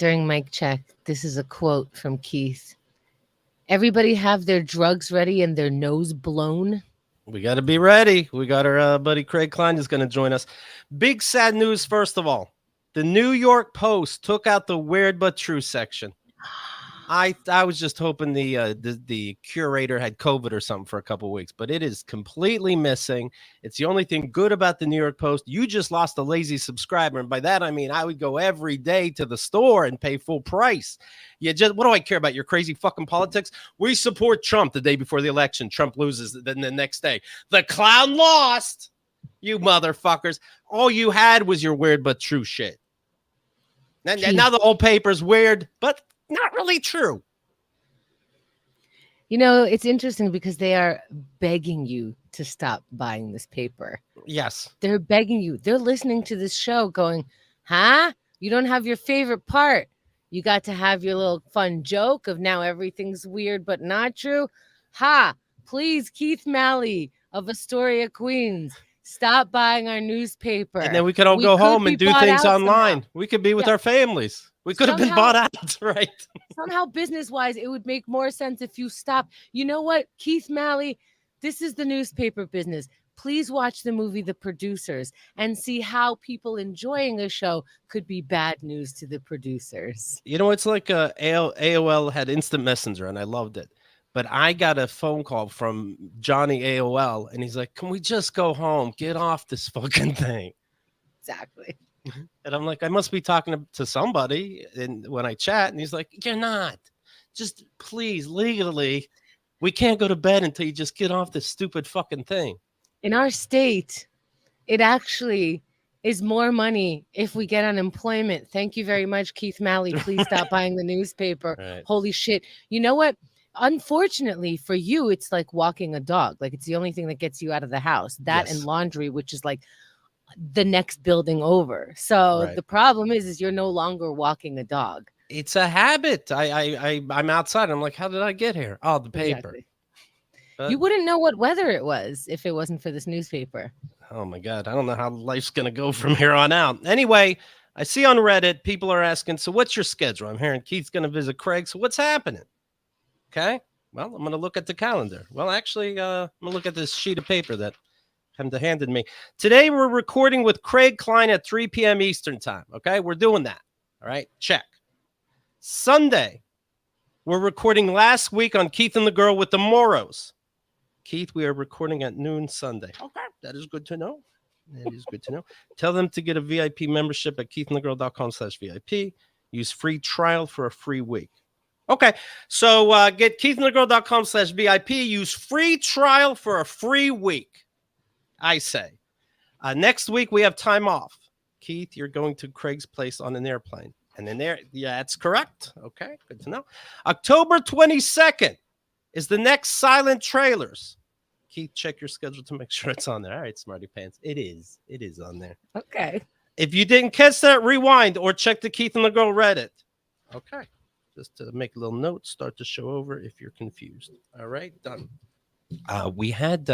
During mic check, this is a quote from Keith. Everybody have their drugs ready and their nose blown. We got to be ready. We got our buddy Craig Klein is going to join us. Big sad news, first of all. The New York Post took out the weird but true section. I was just hoping the curator had COVID or something for a couple of weeks, but it is completely missing. It's the only thing good about the New York Post. You just lost a lazy subscriber, and by that I mean I would go every day to the store and pay full price. What do I care about your crazy fucking politics? We support Trump the day before the election. Trump loses, then the next day the clown lost. You motherfuckers! All you had was your weird but true shit. And now the whole paper's weird, but not really true. You know, it's interesting because they are begging you to stop buying this paper. Yes. They're begging you. They're listening to this show going, huh? You don't have your favorite part. You got to have your little fun joke of now everything's weird but not true. Ha! Please, Keith Malley of Astoria, Queens, stop buying our newspaper. And then we could all go home and do things online. Somehow. We could be with our families. We could have been bought out, right? Somehow, business-wise, it would make more sense if you stop. You know what, Keith Malley, this is the newspaper business. Please watch the movie The Producers and see how people enjoying a show could be bad news to the producers. You know, it's like AOL had Instant Messenger, and I loved it. But I got a phone call from Johnny AOL, and he's like, can we just go home? Get off this fucking thing. Exactly. And I'm like, I must be talking to somebody. And when I chat, and he's like, you're not. Just please, legally, we can't go to bed until you just get off this stupid fucking thing. In our state, it actually is more money if we get unemployment. Thank you very much, Keith Malley. Please stop buying the newspaper. Right. Holy shit. You know what? Unfortunately for you, it's like walking a dog. Like it's the only thing that gets you out of the house. That and laundry, which is like the next building over. So the problem is you're no longer walking a dog. It's a habit. I'm outside. I'm like, how did I get here? Oh, the paper. Exactly. You wouldn't know what weather it was if it wasn't for this newspaper. Oh my God. I don't know how life's going to go from here on out. Anyway, I see on Reddit, people are asking, so what's your schedule? I'm hearing Keith's going to visit Craig. So what's happening? Okay. Well, I'm going to look at the calendar. Well, actually, I'm going to look at this sheet of paper that handed me. Today, we're recording with Craig Klein at 3 p.m. Eastern time. Okay, we're doing that. All right, check. Sunday, we're recording last week on Keith and the Girl with the Moros. Keith, we are recording at noon Sunday. Okay, that is good to know. That is good to know. Tell them to get a VIP membership at keithandthegirl.com/VIP. Use free trial for a free week. Okay, so get keithandthegirl.com/VIP. Use free trial for a free week. I say. Next week, we have time off. Keith, you're going to Craig's place on an airplane. And then yeah, that's correct. Okay, good to know. October 22nd is the next Silent Trailers. Keith, check your schedule to make sure it's on there. All right, Smarty Pants. It is on there. Okay. If you didn't catch that, rewind or check the Keith and the Girl Reddit. Okay. Just to make a little note, start the show over if you're confused. All right, done. We had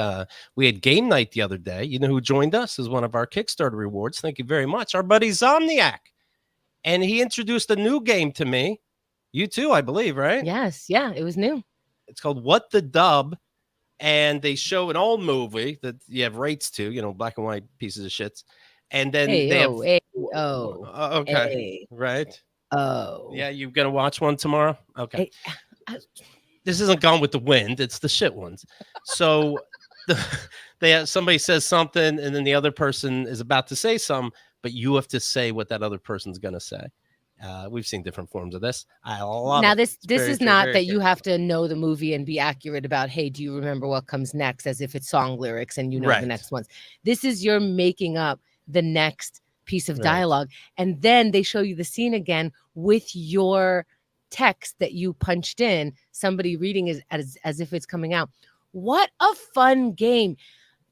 game night the other day. You know who joined us as one of our Kickstarter rewards? Thank you very much. Our buddy Zomniac. And he introduced a new game to me. You too, I believe, right? Yes. Yeah, it was new. It's called What the Dub. And they show an old movie that you have rates to, black and white pieces of shits. And then okay. Right. Oh. Yeah, you're going to watch one tomorrow? Okay. This isn't Gone with the Wind. It's the shit ones. So somebody says something and then the other person is about to say something, but you have to say what that other person's going to say. We've seen different forms of this. I love now, it. This is not that you have to know the movie and be accurate about, hey, do you remember what comes next, as if it's song lyrics and you know the next ones. This is you're making up the next piece of dialogue. And then they show you the scene again with your text that you punched in, somebody reading it as if it's coming out. What a fun game.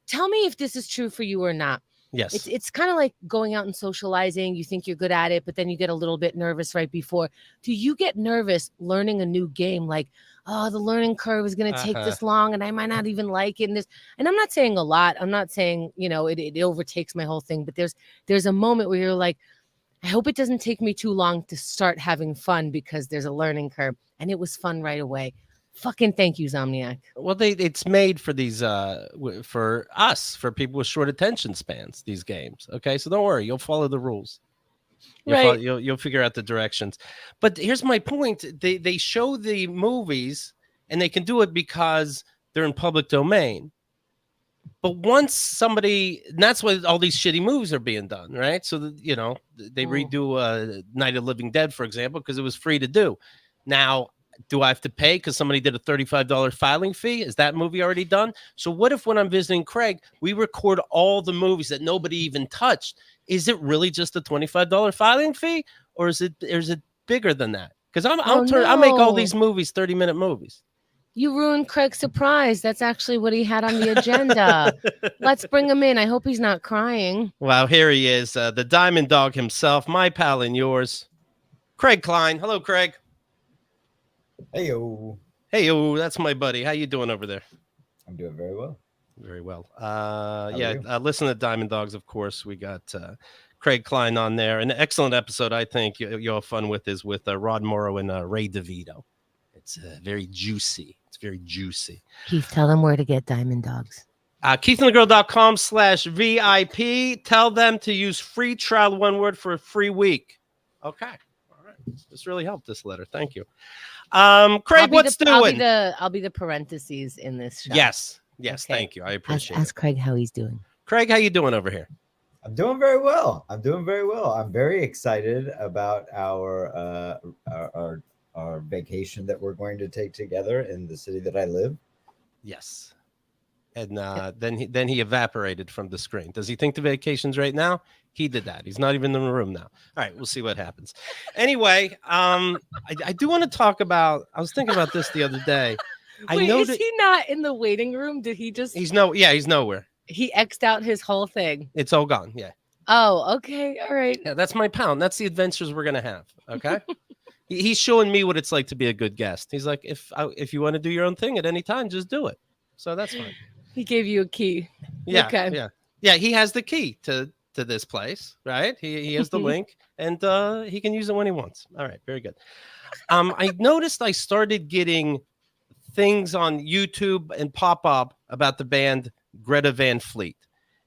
Tell me if this is true for you or not. Yes. It's kind of like going out and socializing. You think you're good at it, but then you get a little bit nervous right before. Do you get nervous learning a new game? Like, oh, the learning curve is going to take this long and I might not even like it. And I'm not saying a lot. I'm not saying, it overtakes my whole thing, but there's a moment where you're like, I hope it doesn't take me too long to start having fun because there's a learning curve. And it was fun right away. Fucking thank you, Zomniac. Well, it's made for these for us, for people with short attention spans, these games. Okay, so don't worry, you'll follow the rules. You'll figure out the directions. But here's my point. They show the movies and they can do it because they're in public domain. But once somebody, and that's why all these shitty movies are being done, right? So they redo Night of the Living Dead, for example, because it was free to do. Now, do I have to pay because somebody did a $35 filing fee? Is that movie already done? So what if when I'm visiting Craig, we record all the movies that nobody even touched? Is it really just a $25 filing fee, or is it bigger than that? Because I'll make all these movies 30-minute movies. You ruined Craig's surprise. That's actually what he had on the agenda. Let's bring him in. I hope he's not crying. Wow, here he is, the Diamond Dog himself, my pal and yours, Craig Klein. Hello, Craig. Hey-o. Hey-o, that's my buddy. How you doing over there? I'm doing very well. Very well. Listen to Diamond Dogs, of course. We got Craig Klein on there. An excellent episode, I think, you'll have fun with is with Rod Morrow and Ray DeVito. It's very juicy. It's very juicy. Keith, tell them where to get Diamond Dogs. KeithAndTheGirl.com/VIP. Tell them to use free trial, one word, for a free week. Okay. All right. This really helped, this letter. Thank you. Craig, what's doing? I'll be the parentheses in this show. Yes. Okay. Thank you. I appreciate it. Ask Craig how he's doing. Craig, how you doing over here? I'm doing very well. I'm very excited about our vacation that we're going to take together in the city that I live. Yes. And then he evaporated from the screen. Does he think the vacation's right now? He did that. He's not even in the room now. All right, we'll see what happens. Anyway, I do want to talk about. I was thinking about this the other day. Is he not in the waiting room? Did he just? He's nowhere. He X'd out his whole thing. It's all gone. Yeah. Oh, okay. All right. Yeah, that's my pound. That's the adventures we're gonna have. Okay. He's showing me what it's like to be a good guest. He's like, if you want to do your own thing at any time, just do it. So that's fine. He gave you a key. Yeah. Okay. Yeah. He has the key to this place, right? He has the link, and he can use it when he wants. All right. Very good. I noticed I started getting things on YouTube and pop up about the band Greta Van Fleet,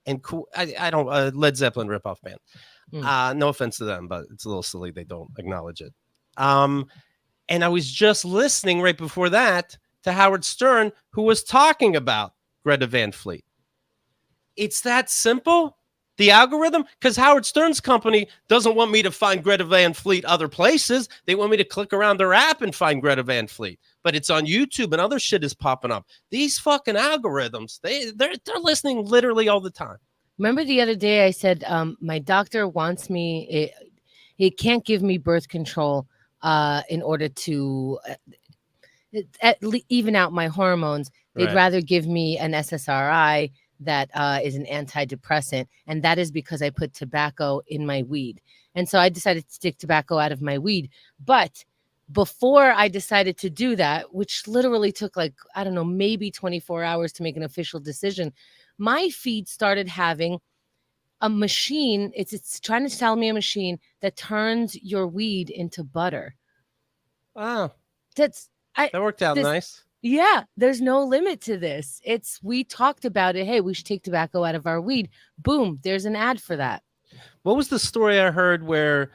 and I don't Led Zeppelin ripoff band. No offense to them, but it's a little silly they don't acknowledge it. And I was just listening right before that to Howard Stern, who was talking about Greta Van Fleet. It's that simple. The algorithm, because Howard Stern's company doesn't want me to find Greta Van Fleet other places. They want me to click around their app and find Greta Van Fleet. But it's on YouTube and other shit is popping up. These fucking algorithms, they're listening literally all the time. Remember the other day I said my doctor wants me. He can't give me birth control in order to even out my hormones. They'd rather give me an SSRI that is an antidepressant, and that is because I put tobacco in my weed. And so I decided to stick tobacco out of my weed. But before I decided to do that, which literally took maybe 24 hours to make an official decision, my feed started having a machine. It's trying to sell me a machine that turns your weed into butter. Wow. That worked out nice. Yeah, there's no limit to this. We talked about it. Hey, we should take tobacco out of our weed. Boom, there's an ad for that. What was the story I heard where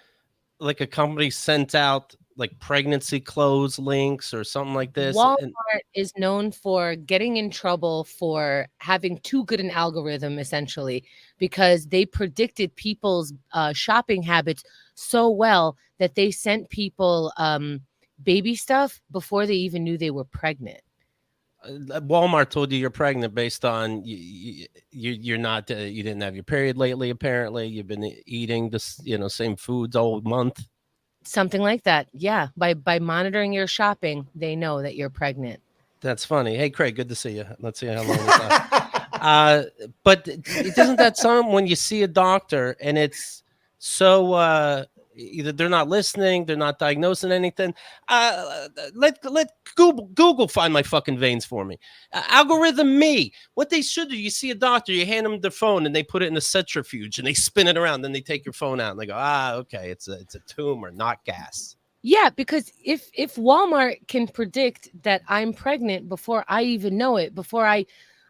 like a company sent out like pregnancy clothes links or something like this? Walmart is known for getting in trouble for having too good an algorithm, essentially, because they predicted people's shopping habits so well that they sent people baby stuff before they even knew they were pregnant. Walmart told you you're pregnant based on you're not you didn't have your period lately. Apparently, you've been eating this same foods all month. Something like that. Yeah, by monitoring your shopping, they know that you're pregnant. That's funny. Hey, Craig, good to see you. Let's see how long this lasts. But isn't that something when you see a doctor and it's so Either they're not listening, they're not diagnosing anything. Let Google find my fucking veins for me. Algorithm me. What they should do, you see a doctor, you hand them their phone and they put it in a centrifuge and they spin it around. Then they take your phone out and they go, okay, it's a tumor, not gas. Yeah, because if Walmart can predict that I'm pregnant before I even know it,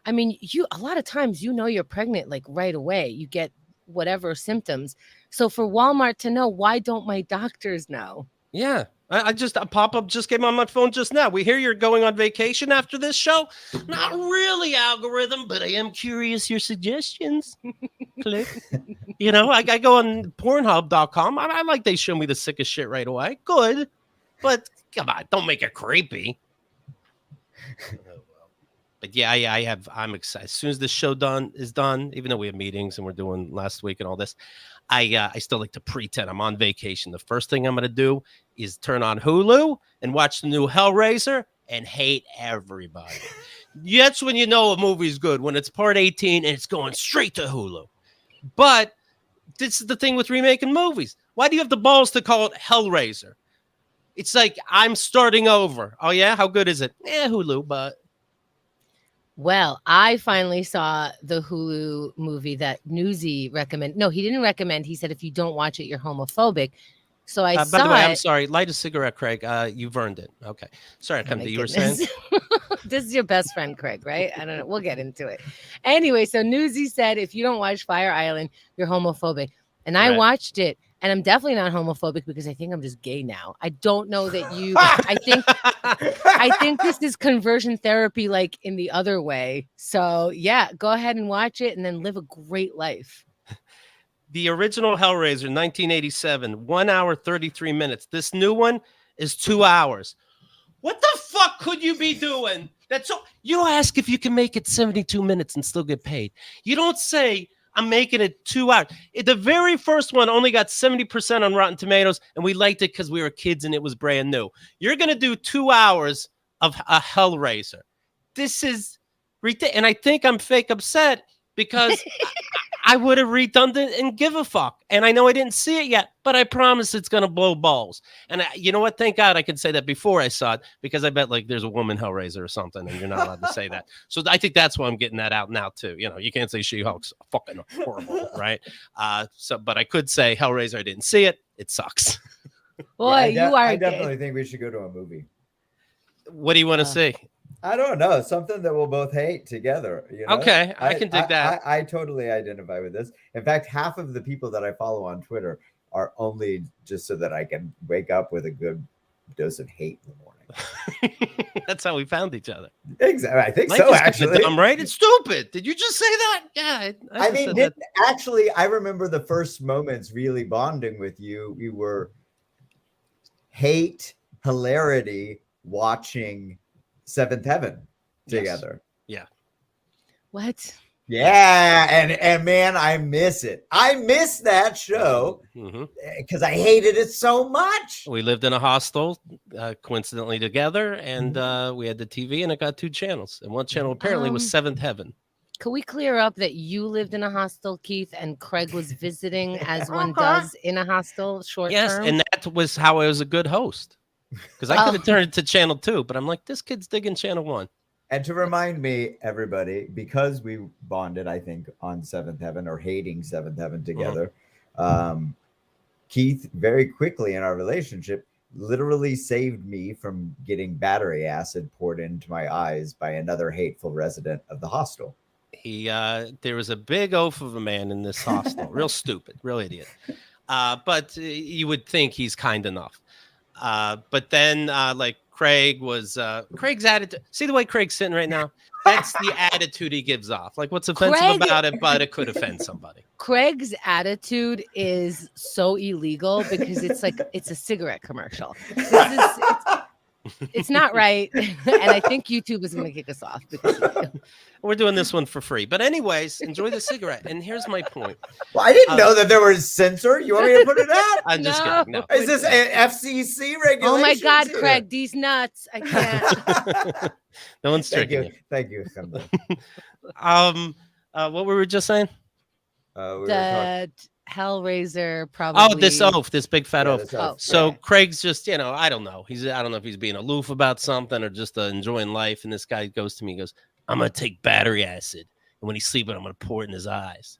I mean, a lot of times you're pregnant like right away. You get whatever symptoms. So for Walmart to know, why don't my doctors know? Yeah. A pop-up just came on my phone just now. We hear you're going on vacation after this show. Not really, algorithm, but I am curious your suggestions. Click. I go on Pornhub.com. I like they show me the sickest shit right away. Good. But come on, don't make it creepy. But yeah, I'm excited. As soon as this show is done, even though we have meetings and we're doing last week and all this, I still like to pretend I'm on vacation. The first thing I'm going to do is turn on Hulu and watch the new Hellraiser and hate everybody. That's when you know a movie's good, when it's part 18 and it's going straight to Hulu. But this is the thing with remaking movies. Why do you have the balls to call it Hellraiser? It's like, I'm starting over. Oh, yeah? How good is it? Hulu, but... Well, I finally saw the Hulu movie that Newsy recommended. No, he didn't recommend. He said, if you don't watch it, you're homophobic. So I saw by the way, it. I'm sorry. Light a cigarette, Craig. You've earned it. Okay. Sorry, you were saying? This is your best friend, Craig, right? I don't know. We'll get into it. Anyway, so Newsy said, if you don't watch Fire Island, you're homophobic. And I watched it. And I'm definitely not homophobic because I think I'm just gay now. I don't know that I think this is conversion therapy, like in the other way. So yeah, go ahead and watch it and then live a great life. The original Hellraiser, 1987, 1 hour, 33 minutes. This new one is 2 hours. What the fuck could you be doing? You ask if you can make it 72 minutes and still get paid. You don't say, I'm making it 2 hours. The very first one only got 70% on Rotten Tomatoes, and we liked it because we were kids and it was brand new. You're going to do 2 hours of a Hellraiser. This is ridiculous. And I think I'm fake upset because I would have redone it and give a fuck. And I know I didn't see it yet, but I promise it's going to blow balls. And you know what? Thank God I could say that before I saw it, because I bet like there's a woman Hellraiser or something and you're not allowed to say that. So I think that's why I'm getting that out now too. You can't say She-Hulk's fucking horrible, right? But I could say Hellraiser, I didn't see it. It sucks. Boy, I definitely think we should go to a movie. What do you want to see? I don't know. Something that we'll both hate together. Okay, I can dig that. I totally identify with this. In fact, half of the people that I follow on Twitter are only just so that I can wake up with a good dose of hate in the morning. That's how we found each other. Exactly. I think so, actually. I'm right. It's stupid. Did you just say that? Yeah. I remember the first moments really bonding with you. We were hate, hilarity, watching Seventh Heaven together. Yes. Yeah. What? Yeah, and man, I miss it. I miss that show because I hated it so much. We lived in a hostel, coincidentally together, and we had the TV, and it got 2 channels, and one channel apparently was Seventh Heaven. Could we clear up that you lived in a hostel, Keith, and Craig was visiting as one does in a hostel short term? Yes, and that was how I was a good host. Because I could have turned it to channel 2, but I'm like, this kid's digging channel 1. And to remind me, everybody, because we bonded, I think, on Seventh Heaven or hating Seventh Heaven together, Keith very quickly in our relationship literally saved me from getting battery acid poured into my eyes by another hateful resident of the hostel. There was a big oaf of a man in this hostel, real stupid, real idiot. But you would think he's kind enough. But then like Craig's attitude. See the way Craig's sitting right now? That's the attitude he gives off. Like, what's offensive about it, but it could offend somebody. Craig's attitude is so illegal because it's like it's a cigarette commercial. It's not right. And I think YouTube is going to kick us off because we're doing this one for free. But anyways, enjoy the cigarette. And here's my point. Well, I didn't know that there was censor. You want me to put it out? I'm just kidding. No. Is this an FCC regulation? Oh my God, Craig, these nuts. I can't. No one's tricking you. Thank you. What were we just saying? Hellraiser, probably. Oh, this big fat oaf. this oaf, So yeah. Craig's just, I don't know. I don't know if he's being aloof about something or just enjoying life. And this guy goes to me, he goes, I'm going to take battery acid. And when he's sleeping, I'm going to pour it in his eyes.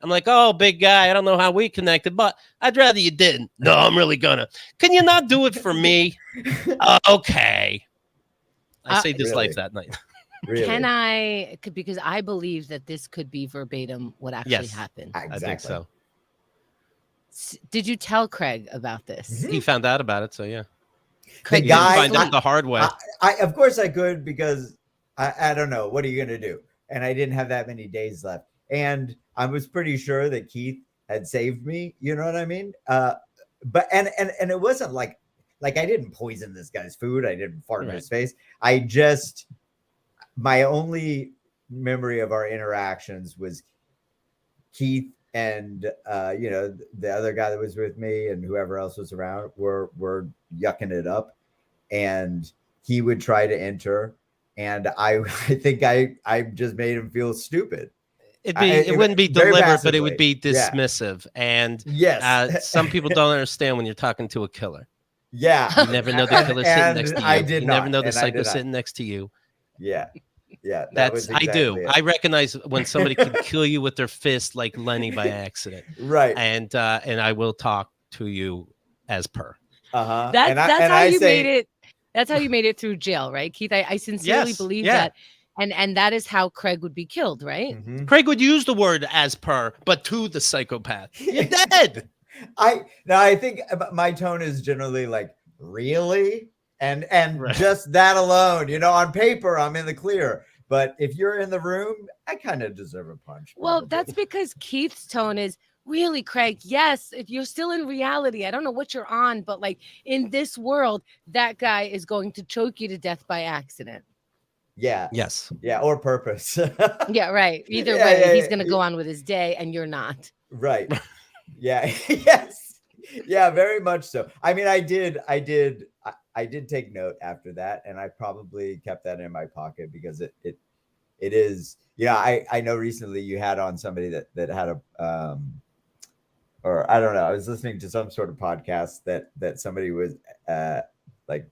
I'm like, oh, big guy, I don't know how we connected, but I'd rather you didn't. No, I'm really going to. Can you not do it for me? Okay. I saved his life that night. Really? Can I, because I believe that this could be verbatim what actually happened. Exactly. I think so. Did you tell Craig about this? He found out about it, so yeah. Craig, He didn't find out the hard way. I of course I could, because I don't know. What are you going to do? And I didn't have that many days left. And I was pretty sure that Keith had saved me. You know what I mean? But it wasn't like I didn't poison this guy's food. I didn't fart in his face. My only memory of our interactions was Keith and the other guy that was with me and whoever else was around were yucking it up, and he would try to enter, and I think I just made him feel stupid. It wouldn't be deliberate, but it would be dismissive. Yeah. And yes, some people don't understand when you're talking to a killer. Yeah, you never know the killer's sitting next to you. You never know the psycho sitting next to you. Yeah. Yeah, that's exactly I do. It. I recognize when somebody can kill you with their fist, like Lenny by accident, right? And I will talk to you as per. That's how you made it. That's how you made it through jail, right, Keith? I sincerely believe that, and that is how Craig would be killed, right? Mm-hmm. Craig would use the word as per, but to the psychopath, you're dead. I think my tone is generally like, really. And just that alone, on paper, I'm in the clear. But if you're in the room, I kind of deserve a punch. Well, that's because Keith's tone is, really, Craig, yes, if you're still in reality, I don't know what you're on, but like in this world, that guy is going to choke you to death by accident. Yeah. Yes. Yeah, or purpose. Yeah, right. Either way, he's going to go on with his day and you're not. Right. Yeah. Yes. Yeah, very much so. I mean, I did take note after that, and I probably kept that in my pocket because it is, I know recently you had on somebody that had a or I don't know, I was listening to some sort of podcast that somebody was like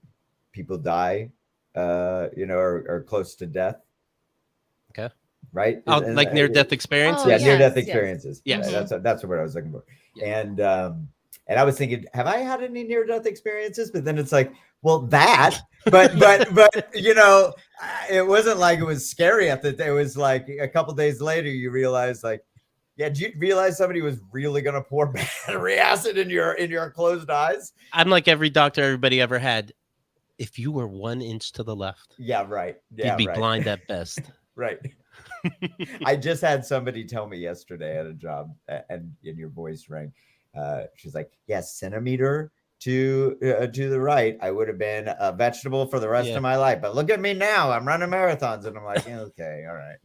people die or close to death. Okay. Right? Oh, like near-death experiences? Yeah, near-death experiences. Yes. That's what I was looking for. Yeah. And I was thinking, have I had any near-death experiences? But then it's like, well, but it wasn't like it was scary at the day. It was like a couple days later, you realize, like, yeah, did you realize somebody was really gonna pour battery acid in your closed eyes? I'm like every doctor everybody ever had. If you were 1 inch to the left, yeah, right, yeah, you'd be blind at best. Right. I just had somebody tell me yesterday at a job, and your voice rang. She's like, yes, centimeter to the right, I would have been a vegetable for the rest of my life. But look at me now, I'm running marathons. And I'm like, okay, all right.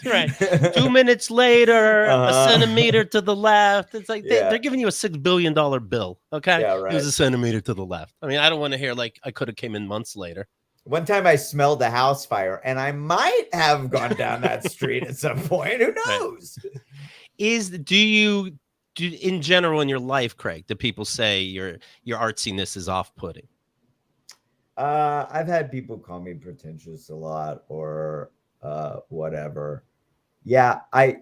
Right. 2 minutes later, a centimeter to the left. It's like they're giving you a $6 billion bill. Okay. Yeah, right. It was a centimeter to the left. I mean, I don't want to hear like I could have came in months later. One time I smelled a house fire, and I might have gone down that street at some point. Who knows? Right. Do you in general in your life, Craig, do people say your artsiness is off-putting? I've had people call me pretentious a lot, or whatever. Yeah, I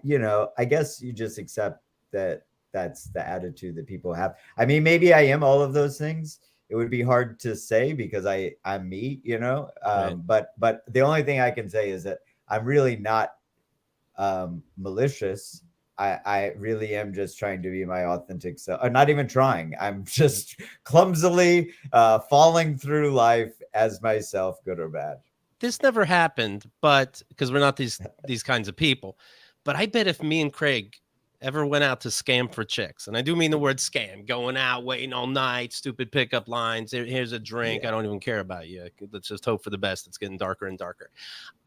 guess you just accept that that's the attitude that people have. I mean, maybe I am all of those things. It would be hard to say because I'm me, right. But the only thing I can say is that I'm really not malicious. I really am just trying to be my authentic self. Or not even trying. I'm just clumsily falling through life as myself, good or bad. This never happened, but because we're not these kinds of people. But I bet if me and Craig ever went out to scam for chicks, and I do mean the word scam, going out, waiting all night, stupid pickup lines, here's a drink, I don't even care about you. Let's just hope for the best. It's getting darker and darker.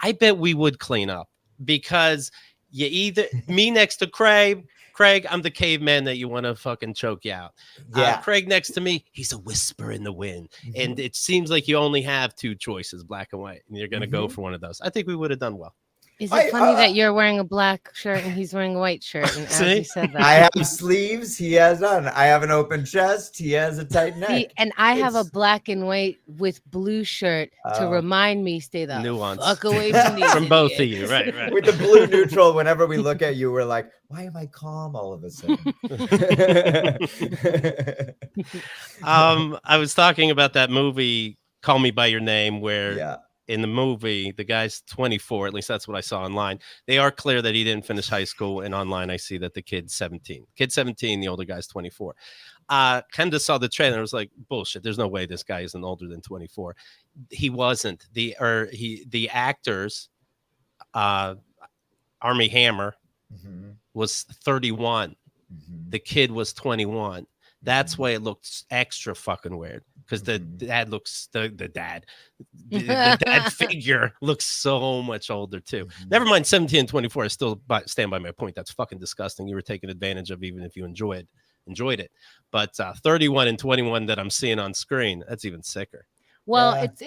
I bet we would clean up because you either me next to Craig, I'm the caveman that you want to fucking choke you out. Yeah. Craig next to me, he's a whisper in the wind. Mm-hmm. And it seems like you only have two choices, black and white, and you're going to go for one of those. I think we would have done well. Is it funny that you're wearing a black shirt and he's wearing a white shirt? And as you said that, I have sleeves. He has none. I have an open chest. He has a tight neck. See, and I have a black and white with blue shirt to remind me stay the nuance fuck away from these from both of idiots. you, right? With the blue neutral, whenever we look at you, we're like, why am I calm all of a sudden? I was talking about that movie, Call Me by Your Name, where in the movie, the guy's 24. At least that's what I saw online. They are clear that he didn't finish high school, and online I see that the kid's 17. Kid's 17, the older guy's 24. Kenda saw the trailer. I was like, bullshit. There's no way this guy isn't older than 24. He wasn't. The actors, Armie Hammer was 31. The kid was 21. That's why it looks extra fucking weird. Because the dad looks the dad figure looks so much older too. Never mind 17 and 24. I still stand by my point. That's fucking disgusting. You were taken advantage of, even if you enjoyed it. But 31 and 21 that I'm seeing on screen, that's even sicker. Well, it's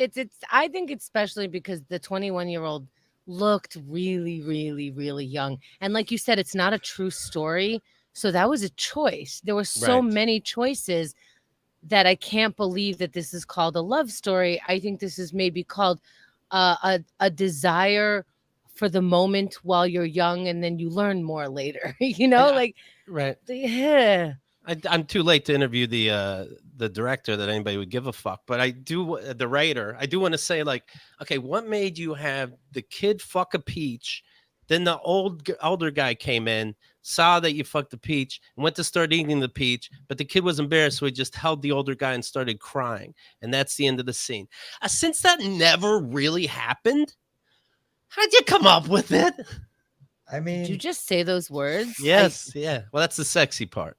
I think it's especially because the 21-year-old looked really, really, really young. And like you said, it's not a true story. So that was a choice. There were so many choices that I can't believe that this is called a love story. I think this is maybe called a desire for the moment while you're young, and then you learn more later. I'm too late to interview the director that anybody would give a fuck, but the writer. I do want to say, like, okay, what made you have the kid fuck a peach? Then the older guy came in, saw that you fucked the peach, and went to start eating the peach, but the kid was embarrassed, so he just held the older guy and started crying. And that's the end of the scene. Since that never really happened, how'd you come up with it? I mean, did you just say those words? Yes, yeah. Well, that's the sexy part.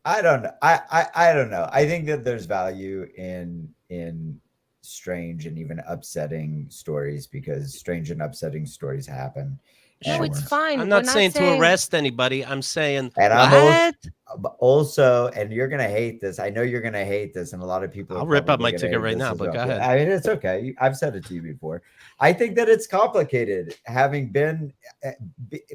I don't know. I don't know. I think that there's value in strange and even upsetting stories, because strange and upsetting stories happen. No, it's fine. I'm not saying to arrest anybody. I'm saying, and I'm also, and you're gonna hate this. I know you're gonna hate this, and a lot of people. I'll rip up my ticket right now, but go ahead. I mean, it's okay. I've said it to you before. I think that it's complicated, having been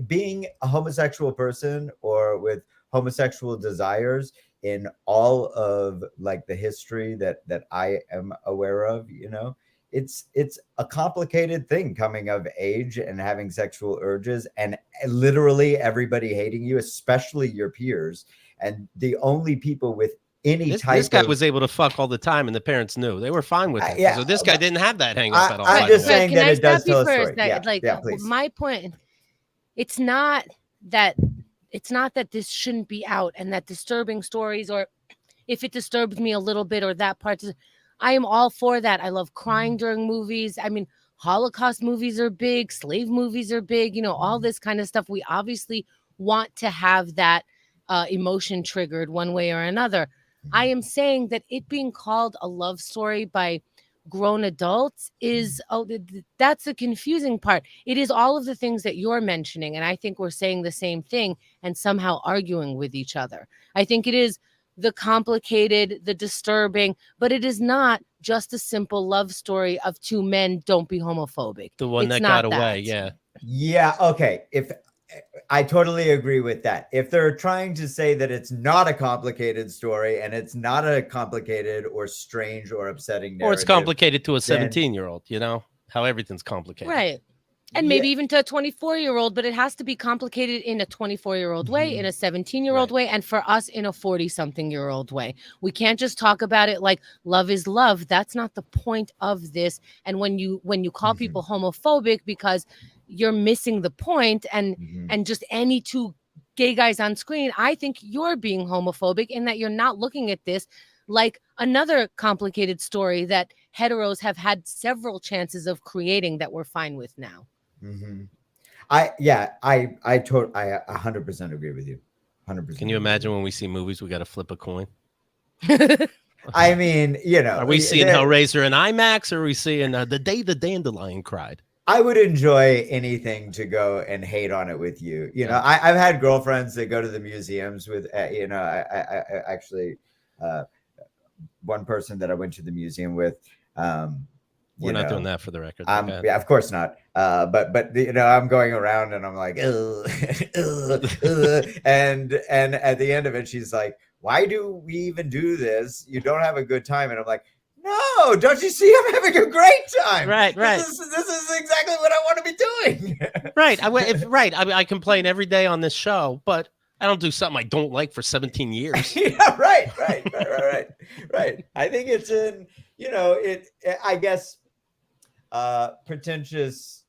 being a homosexual person or with homosexual desires in all of like the history that I am aware of. It's a complicated thing, coming of age and having sexual urges, and literally everybody hating you, especially your peers. And the only people with this guy was able to fuck all the time, and the parents knew. They were fine with it. So this guy didn't have that hang up at all. I'm just saying that it does tell a story. Please. My point, it's not that this shouldn't be out, and that disturbing stories, or if it disturbs me a little bit, or that part, I am all for that. I love crying during movies. I mean, Holocaust movies are big, slave movies are big, all this kind of stuff. We obviously want to have that emotion triggered one way or another. I am saying that it being called a love story by grown adults that's the confusing part. It is all of the things that you're mentioning, and I think we're saying the same thing and somehow arguing with each other. I think it is the complicated, the disturbing, but it is not just a simple love story of two men. Don't be homophobic. The one that got away. Yeah. Yeah. Okay. If I totally agree with that. If they're trying to say that it's not a complicated story, and it's not a complicated or strange or upsetting narrative, or it's complicated to a 17-year-old, how everything's complicated. Right. And maybe even to a 24-year-old, but it has to be complicated in a 24-year-old way, in a 17-year-old way, and for us in a 40-something-year-old way. We can't just talk about it like love is love. That's not the point of this. And when you call people homophobic because you're missing the point, and just any two gay guys on screen, I think you're being homophobic in that you're not looking at this like another complicated story that heteros have had several chances of creating that we're fine with now. I 100% agree with you. 100%. Can you imagine when we see movies, we got to flip a coin? I mean, are we seeing Hellraiser in IMAX, or are we seeing The Day the Dandelion Cried? I would enjoy anything to go and hate on it with you. I've had girlfriends that go to the museums with, I actually, one person that I went to the museum with, We're not doing that for the record. Yeah, of course not. But I'm going around and I'm like, ugh, ugh, ugh. and at the end of it, she's like, "Why do we even do this? You don't have a good time." And I'm like, "No, don't you see? I'm having a great time. Right. This is exactly what I want to be doing." Right. I complain every day on this show, but I don't do something I don't like for 17 years. Yeah, right. I think it's I guess pretentious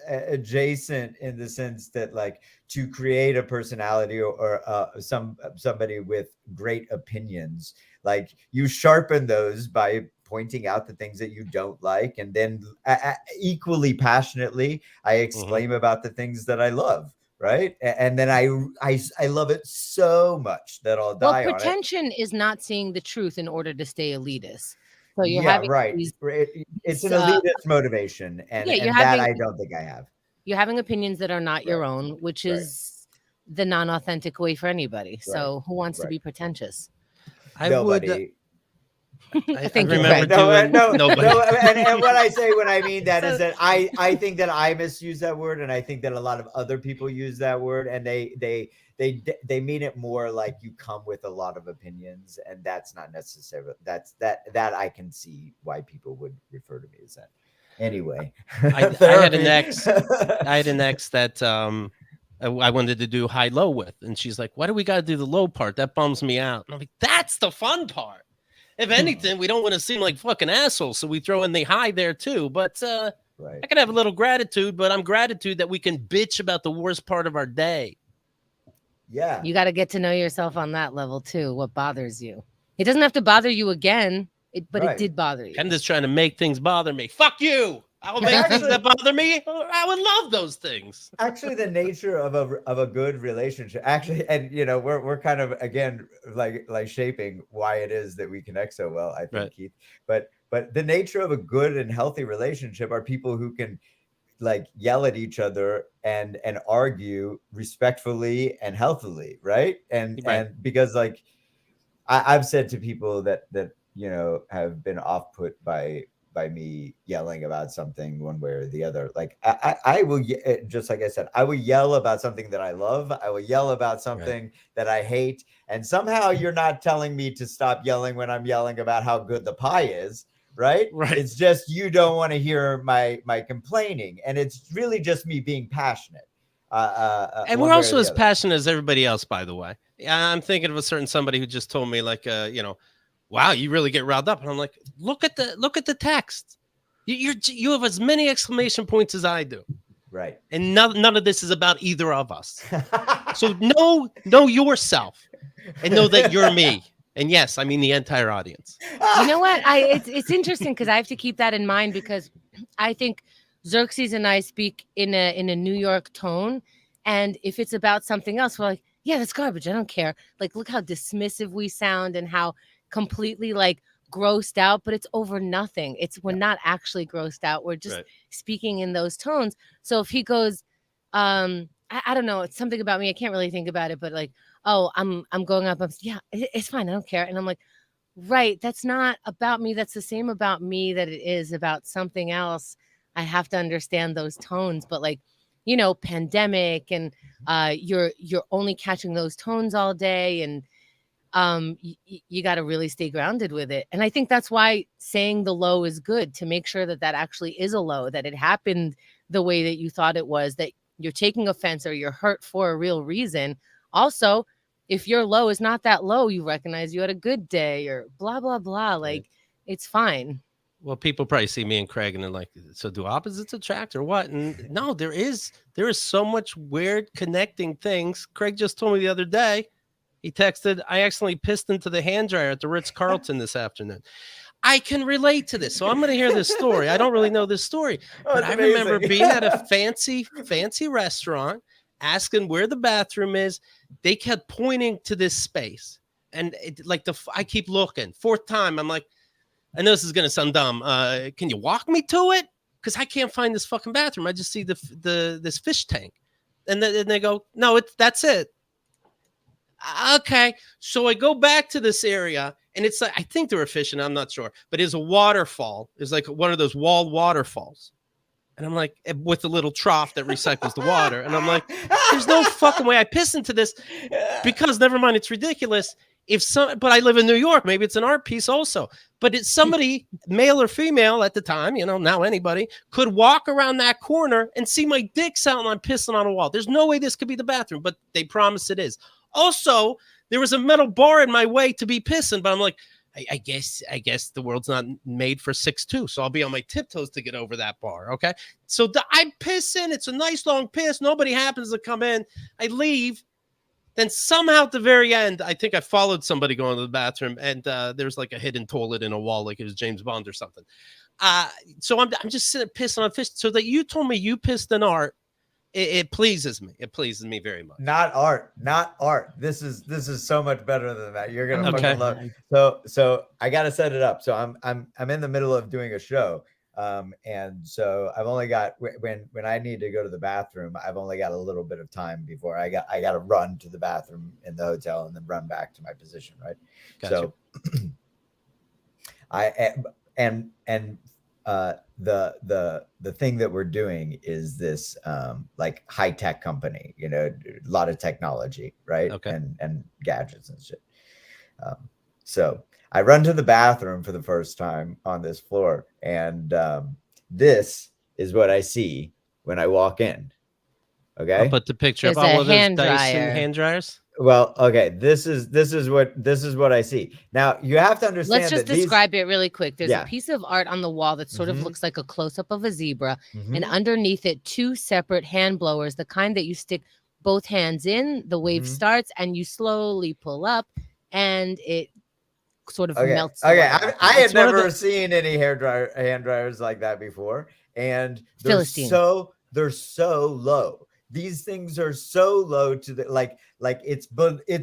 adjacent in the sense that, like, to create a personality or somebody with great opinions, like, you sharpen those by pointing out the things that you don't like, and then equally passionately I exclaim about the things that I love. Right. And then I love it so much that I'll die on it. Pretension is not seeing the truth in order to stay elitist. So you're having it's an elitist motivation. And that I don't think I have. You're having opinions that are not your own, which is the non-authentic way for anybody. Right. So who wants to be pretentious? Nobody. I remember nobody. And what I say when I mean that is that I think that I misuse that word, and I think that a lot of other people use that word, and they mean it more like you come with a lot of opinions, and that's not necessarily that I can see why people would refer to me as that. Anyway, I had an ex that I wanted to do high-low with, and she's like, "Why do we got to do the low part? That bums me out." And I'm like, "That's the fun part. If anything, we don't want to seem like fucking assholes, so we throw in the high there too. But I can have a little gratitude, but I'm gratitude that we can bitch about the worst part of our day." Yeah. You got to get to know yourself on that level too. What bothers you? It doesn't have to bother you again, but it did bother you. I'm just trying to make things bother me. Fuck you. I will make things that bother me. I would love those things. Actually, the nature of a good relationship, actually, and we're kind of again like shaping why it is that we connect so well, I think, Keith. But the nature of a good and healthy relationship are people who can, like, yell at each other and argue respectfully and healthily, right? And because, like, I've said to people that have been off put by me yelling about something one way or the other. Like, I will, just like I said, I will yell about something that I love. I will yell about something that I hate. And somehow you're not telling me to stop yelling when I'm yelling about how good the pie is. Right. It's just, you don't want to hear my complaining. And it's really just me being passionate. And we're also as passionate as everybody else, by the way. I'm thinking of a certain somebody who just told me, like, "Wow, you really get riled up." And I'm like, look at the text. You have as many exclamation points as I do. Right. And none of this is about either of us. So know yourself and know that you're me. And yes, I mean the entire audience. You know what? It's interesting because I have to keep that in mind, because I think Xerxes and I speak in a New York tone. And if it's about something else, we're like, "Yeah, that's garbage. I don't care." Like, look how dismissive we sound and how completely, like, grossed out, but it's over nothing. We're not actually grossed out. We're just speaking in those tones. So if he goes, I don't know, it's something about me. I can't really think about it, but like, "Oh, I'm going up. It's fine. I don't care." And I'm like, right, that's not about me. That's the same about me that it is about something else. I have to understand those tones, but, like, pandemic and you're only catching those tones all day, and you got to really stay grounded with it. And I think that's why saying the low is good, to make sure that actually is a low, that it happened the way that you thought it was, that you're taking offense or you're hurt for a real reason. Also, if your low is not that low, you recognize you had a good day or blah, blah, blah. Like, it's fine. Well, people probably see me and Craig and they're like, "So do opposites attract or what?" And no, there is so much weird connecting things. Craig just told me the other day, he texted, "I accidentally pissed into the hand dryer at the Ritz-Carlton this afternoon." I can relate to this. So I'm going to hear this story. I don't really know this story, but I remember being at a fancy restaurant, asking where the bathroom is. They kept pointing to this space, and I keep looking. Fourth time, I'm like, I know this is going to sound dumb. Can you walk me to it? Because I can't find this fucking bathroom. I just see this fish tank. And then they go, "No, that's it." Okay. So I go back to this area, And it's like, I think they were fishing, I'm not sure, but it's a waterfall. It's like one of those walled waterfalls. And I'm like, with a little trough that recycles the water. And I'm like, there's no fucking way I piss into this, because never mind, it's ridiculous. But I live in New York, maybe it's an art piece also. But it's somebody, male or female at the time, now anybody could walk around that corner and see my dick's out and I'm pissing on a wall. There's no way this could be the bathroom, but they promise it is. Also, there was a metal bar in my way to be pissing, but I'm like, I guess the world's not made for 6'2", so I'll be on my tiptoes to get over that bar. Okay, so I piss in. It's a nice long piss. Nobody happens to come in. I leave. Then somehow at the very end, I think I followed somebody going to the bathroom, and there's like a hidden toilet in a wall, like it was James Bond or something. So I'm just sitting pissing on fish. So that you told me you pissed in art. It pleases me. It pleases me very much. Not art. This is so much better than that. You're gonna fucking love it. So I gotta set it up. So I'm in the middle of doing a show. And so I've only got when I need to go to the bathroom, I've only got a little bit of time before I got to run to the bathroom in the hotel and then run back to my position. Right. Gotcha. So the thing that we're doing is this like high tech company, a lot of technology, right? Okay. And gadgets and shit. So I run to the bathroom for the first time on this floor, and this is what I see when I walk in. Okay, I'll put the picture of all of those Dyson hand dryers. Well, okay, this is what I see. Now you have to understand. Let's just describe it really quick. There's a piece of art on the wall that sort of looks like a close-up of a zebra, and underneath it, 2 separate hand blowers, the kind that you stick both hands in. The wave starts, and you slowly pull up, and it sort of melts. Okay, I had never seen any hand dryers like that before, and they're so low. These things are so low to the like it's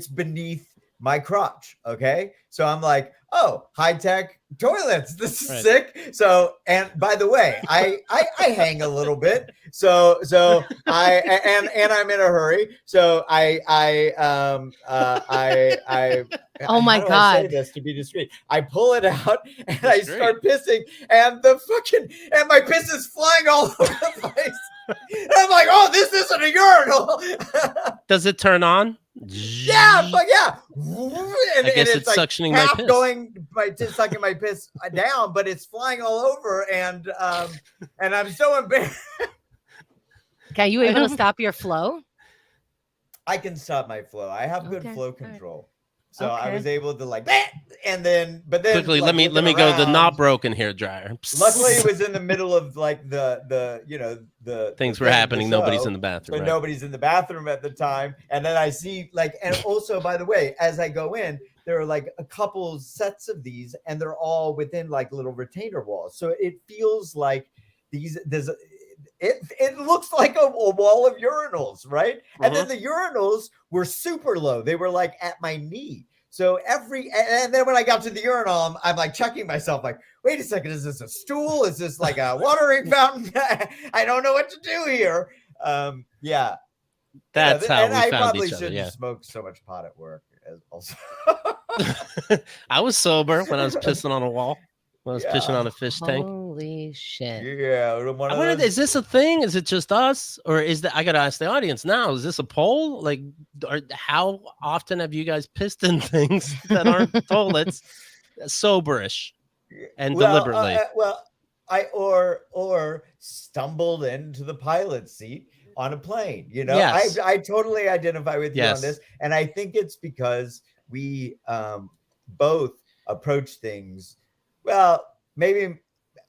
beneath my crotch. Okay, so I'm like, oh, high tech toilets. This is sick. So, and by the way, I hang a little bit. So and I'm in a hurry. So I oh my God. I say this to be discreet. I pull it out and I start pissing, and my piss is flying all over the place. And I'm like, oh, this isn't a urinal. Does it turn on? Yeah, but yeah. And, I guess it's like suctioning my piss. Sucking my piss down, but it's flying all over, and I'm so embarrassed. Are you able to stop your flow? I can stop my flow. I have good flow control. So I was able to but then quickly let me go the not broken hair dryer. Luckily it was in the middle of like the things were happening. Nobody's in the bathroom. But nobody's in the bathroom at the time. And then I see and also, by the way, as I go in, there are like a couple sets of these, and they're all within like little retainer walls. So it feels like it looks like a wall of urinals, right? And then the urinals were super low. They were like at my knee. So and then when I got to the urinal, I'm like checking myself, like, wait a second, is this a stool? Is this like a watering fountain? I don't know what to do here. Yeah. That's how we found each other. I probably shouldn't smoke so much pot at work also. I was sober when I was pissing on a wall. When I was pissing on a fish tank. Holy shit. Yeah. Is this a thing? Is it just us? Or is that, I got to ask the audience now, is this a poll? Like, how often have you guys pissed in things that aren't toilets soberish and deliberately? Or stumbled into the pilot seat on a plane. I totally identify with you on this. And I think it's because we both approach things. Well, maybe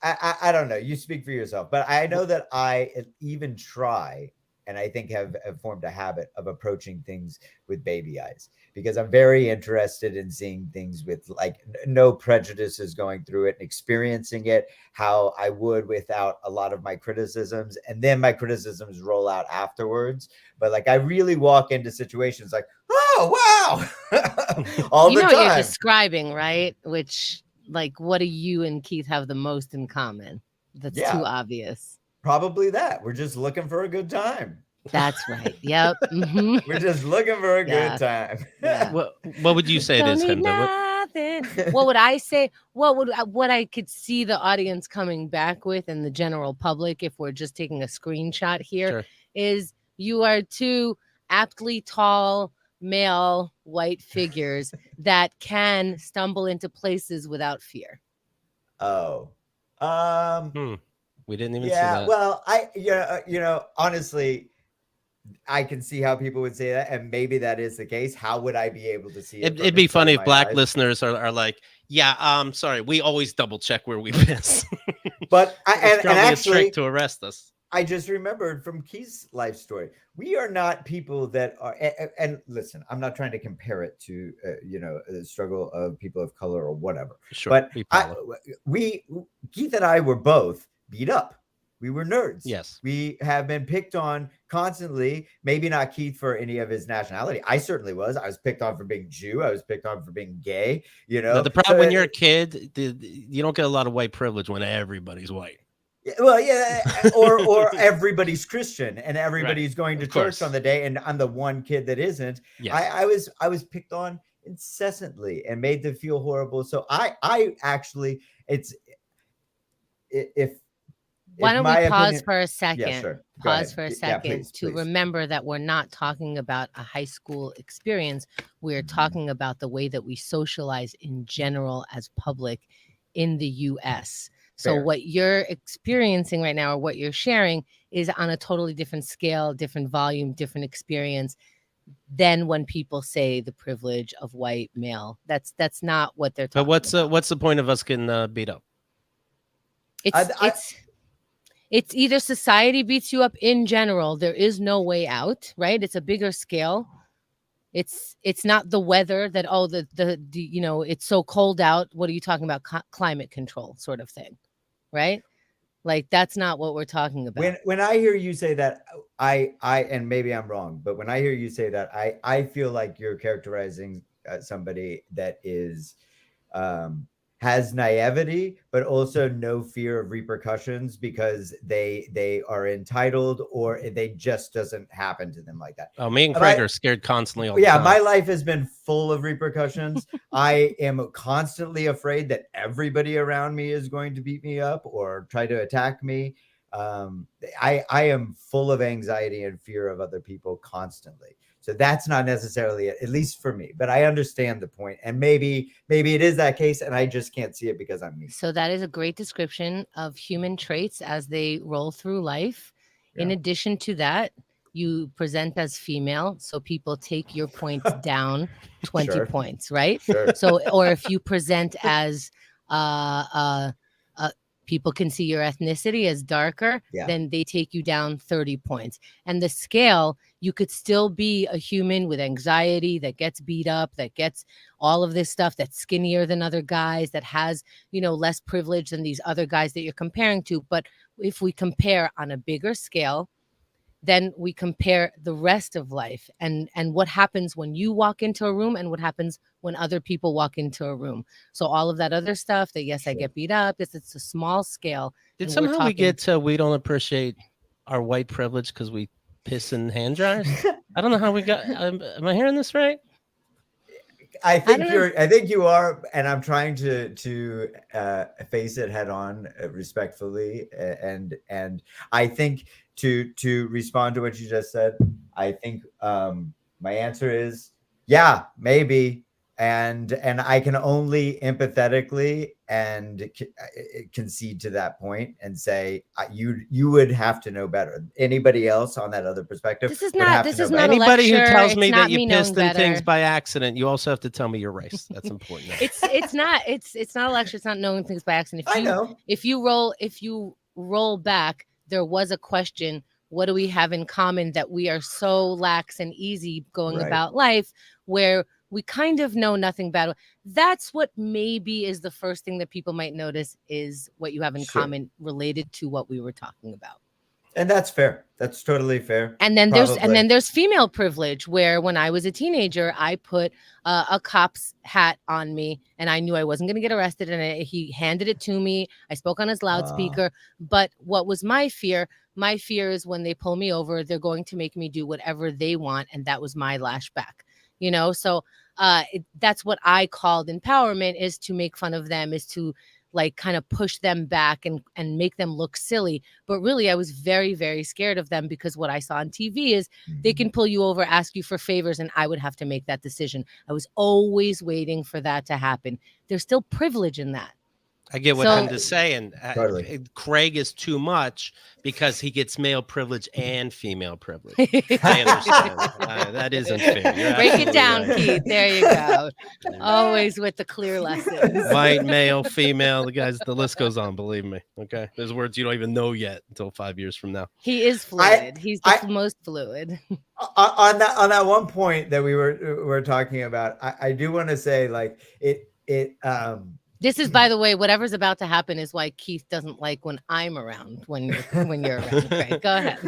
I don't know. You speak for yourself, but I know that I even try, and I think have formed a habit of approaching things with baby eyes, because I'm very interested in seeing things with like no prejudices going through it and experiencing it how I would without a lot of my criticisms, and then my criticisms roll out afterwards. But like I really walk into situations like, oh wow, all the time. What you're describing, right? Which. Like, what do you and Keith have the most in common? That's too obvious. Probably that. We're just looking for a good time. That's right. Yep. We're just looking for a good time. What would you say it is, Hemda? nothing. What would I say? What I could see the audience coming back with, and the general public, if we're just taking a screenshot here, is you are two aptly tall male white figures that can stumble into places without fear. Oh, we didn't even see that. Well, honestly, I can see how people would say that, and maybe that is the case. How would I be able to see it? It'd be funny if black listeners are like, yeah, sorry, we always double check where we piss. But and actually, a trick to arrest us. I just remembered from Keith's life story. We are not people that are, and listen, I'm not trying to compare it to, the struggle of people of color or whatever. Sure, but Keith and I were both beat up. We were nerds. Yes. We have been picked on constantly. Maybe not Keith for any of his nationality. I certainly was. I was picked on for being Jew. I was picked on for being gay. The problem when you're a kid, you don't get a lot of white privilege when everybody's white. Well, yeah, or everybody's Christian and everybody's going to church on the day, and I'm the one kid that isn't. Yes. I was picked on incessantly and made to feel horrible. So I actually, why don't we pause for a second? Yeah, sure. Pause for a second please. Remember that we're not talking about a high school experience. We're talking about the way that we socialize in general as public in the U.S. So what you're experiencing right now, or what you're sharing, is on a totally different scale, different volume, different experience than when people say the privilege of white male. That's not what they're talking about. But what's the point of us getting beat up? It's either society beats you up in general. There is no way out, right? It's a bigger scale. It's not the weather that, it's so cold out. What are you talking about? Climate control sort of thing, right? Like, that's not what we're talking about. When I hear you say that, I and maybe I'm wrong, but when I hear you say that, I feel like you're characterizing somebody that is has naivety, but also no fear of repercussions because they are entitled, or they just doesn't happen to them like that. Oh, me and Craig are scared constantly. All the time. My life has been full of repercussions. I am constantly afraid that everybody around me is going to beat me up or try to attack me. I am full of anxiety and fear of other people constantly. So that's not necessarily it, at least for me, but I understand the point. And maybe it is that case, and I just can't see it because I'm me. So that is a great description of human traits as they roll through life. Yeah. In addition to that, you present as female, so people take your points down 20 points, right? Sure. So, or if you present as people can see your ethnicity as darker, then they take you down 30 points. And the scale, you could still be a human with anxiety that gets beat up, that gets all of this stuff, that's skinnier than other guys, that has, less privilege than these other guys that you're comparing to. But if we compare on a bigger scale, then we compare the rest of life and what happens when you walk into a room and what happens when other people walk into a room. So all of that other stuff that, I get beat up, it's a small scale. Did somehow we get to, we don't appreciate our white privilege because we piss in hand dryers? I don't know how we got, am I hearing this right? I think you are, and I'm trying to face it head on respectfully, and I think to respond to what you just said, I think my answer is maybe, and I can only empathetically and concede to that point and say you would have to know better. Anybody else on that other perspective? This is not anybody who tells me that you pissed in things by accident. You also have to tell me your race. That's important. It's not a lecture. It's not knowing things by accident. I know. If you roll back, there was a question. What do we have in common that we are so lax and easy going about life, where we kind of know nothing bad? That's what maybe is the first thing that people might notice, is what you have in common related to what we were talking about. And that's fair. That's totally fair. And then there's female privilege, where when I was a teenager, I put a cop's hat on me, and I knew I wasn't going to get arrested. And he handed it to me. I spoke on his loudspeaker. But what was my fear? My fear is when they pull me over, they're going to make me do whatever they want, and that was my lashback. So that's what I called empowerment, is to make fun of them, is to like kind of push them back and make them look silly. But really, I was very, very scared of them, because what I saw on TV is they can pull you over, ask you for favors, and I would have to make that decision. I was always waiting for that to happen. There's still privilege in that. I get what Linda's saying. Totally. Craig is too much because he gets male privilege and female privilege. I understand. That isn't fair. You're Break it down, right. Keith. There you go. Always with the clear lessons. White, male, female, the list goes on, believe me. Okay. There's words you don't even know yet until 5 years from now. He is fluid. He's the most fluid. On that one point that we were talking about, I do want to say, like, this is, by the way, whatever's about to happen is why Keith doesn't like when I'm around, when you're around. Craig, go ahead.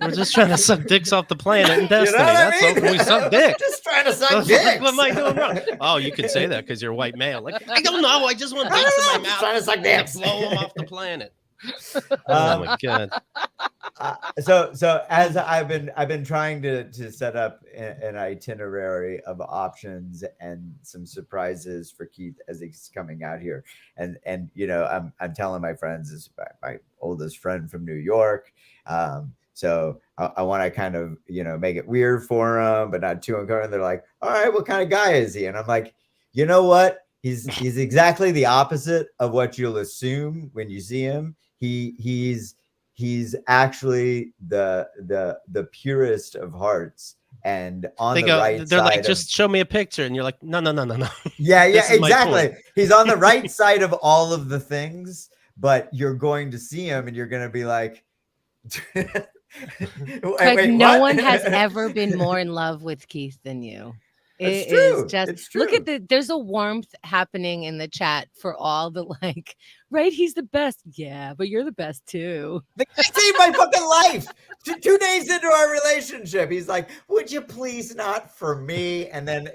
We're just trying to suck dicks off the planet and Destiny. That's all. We suck dicks. Just trying to suck dicks. What am I doing wrong? Oh, you can say that because you're white male. Like, I don't know. I just want dicks in my mouth. Trying to suck dicks. Blow them off the planet. Oh my god. So as I've been trying to set up an itinerary of options and some surprises for Keith as he's coming out here, and I'm telling my friends, this is my oldest friend from New York, so I want to kind of make it weird for him but not too uncomfortable. They're like, all right, what kind of guy is he? And I'm like, you know what, he's exactly the opposite of what you'll assume when you see him. He's actually the purest of hearts, and on the right side. They're like, just show me a picture, and you're like, no. Yeah, exactly. He's on the right side of all of the things, but you're going to see him, and you're going to be like, Craig, no one has ever been more in love with Keith than you. It is just, it's true. Look at there's a warmth happening in the chat for all the like, right? He's the best. Yeah, but you're the best too. The guy saved my fucking life. 2 days into our relationship, he's like, would you please not for me? And then,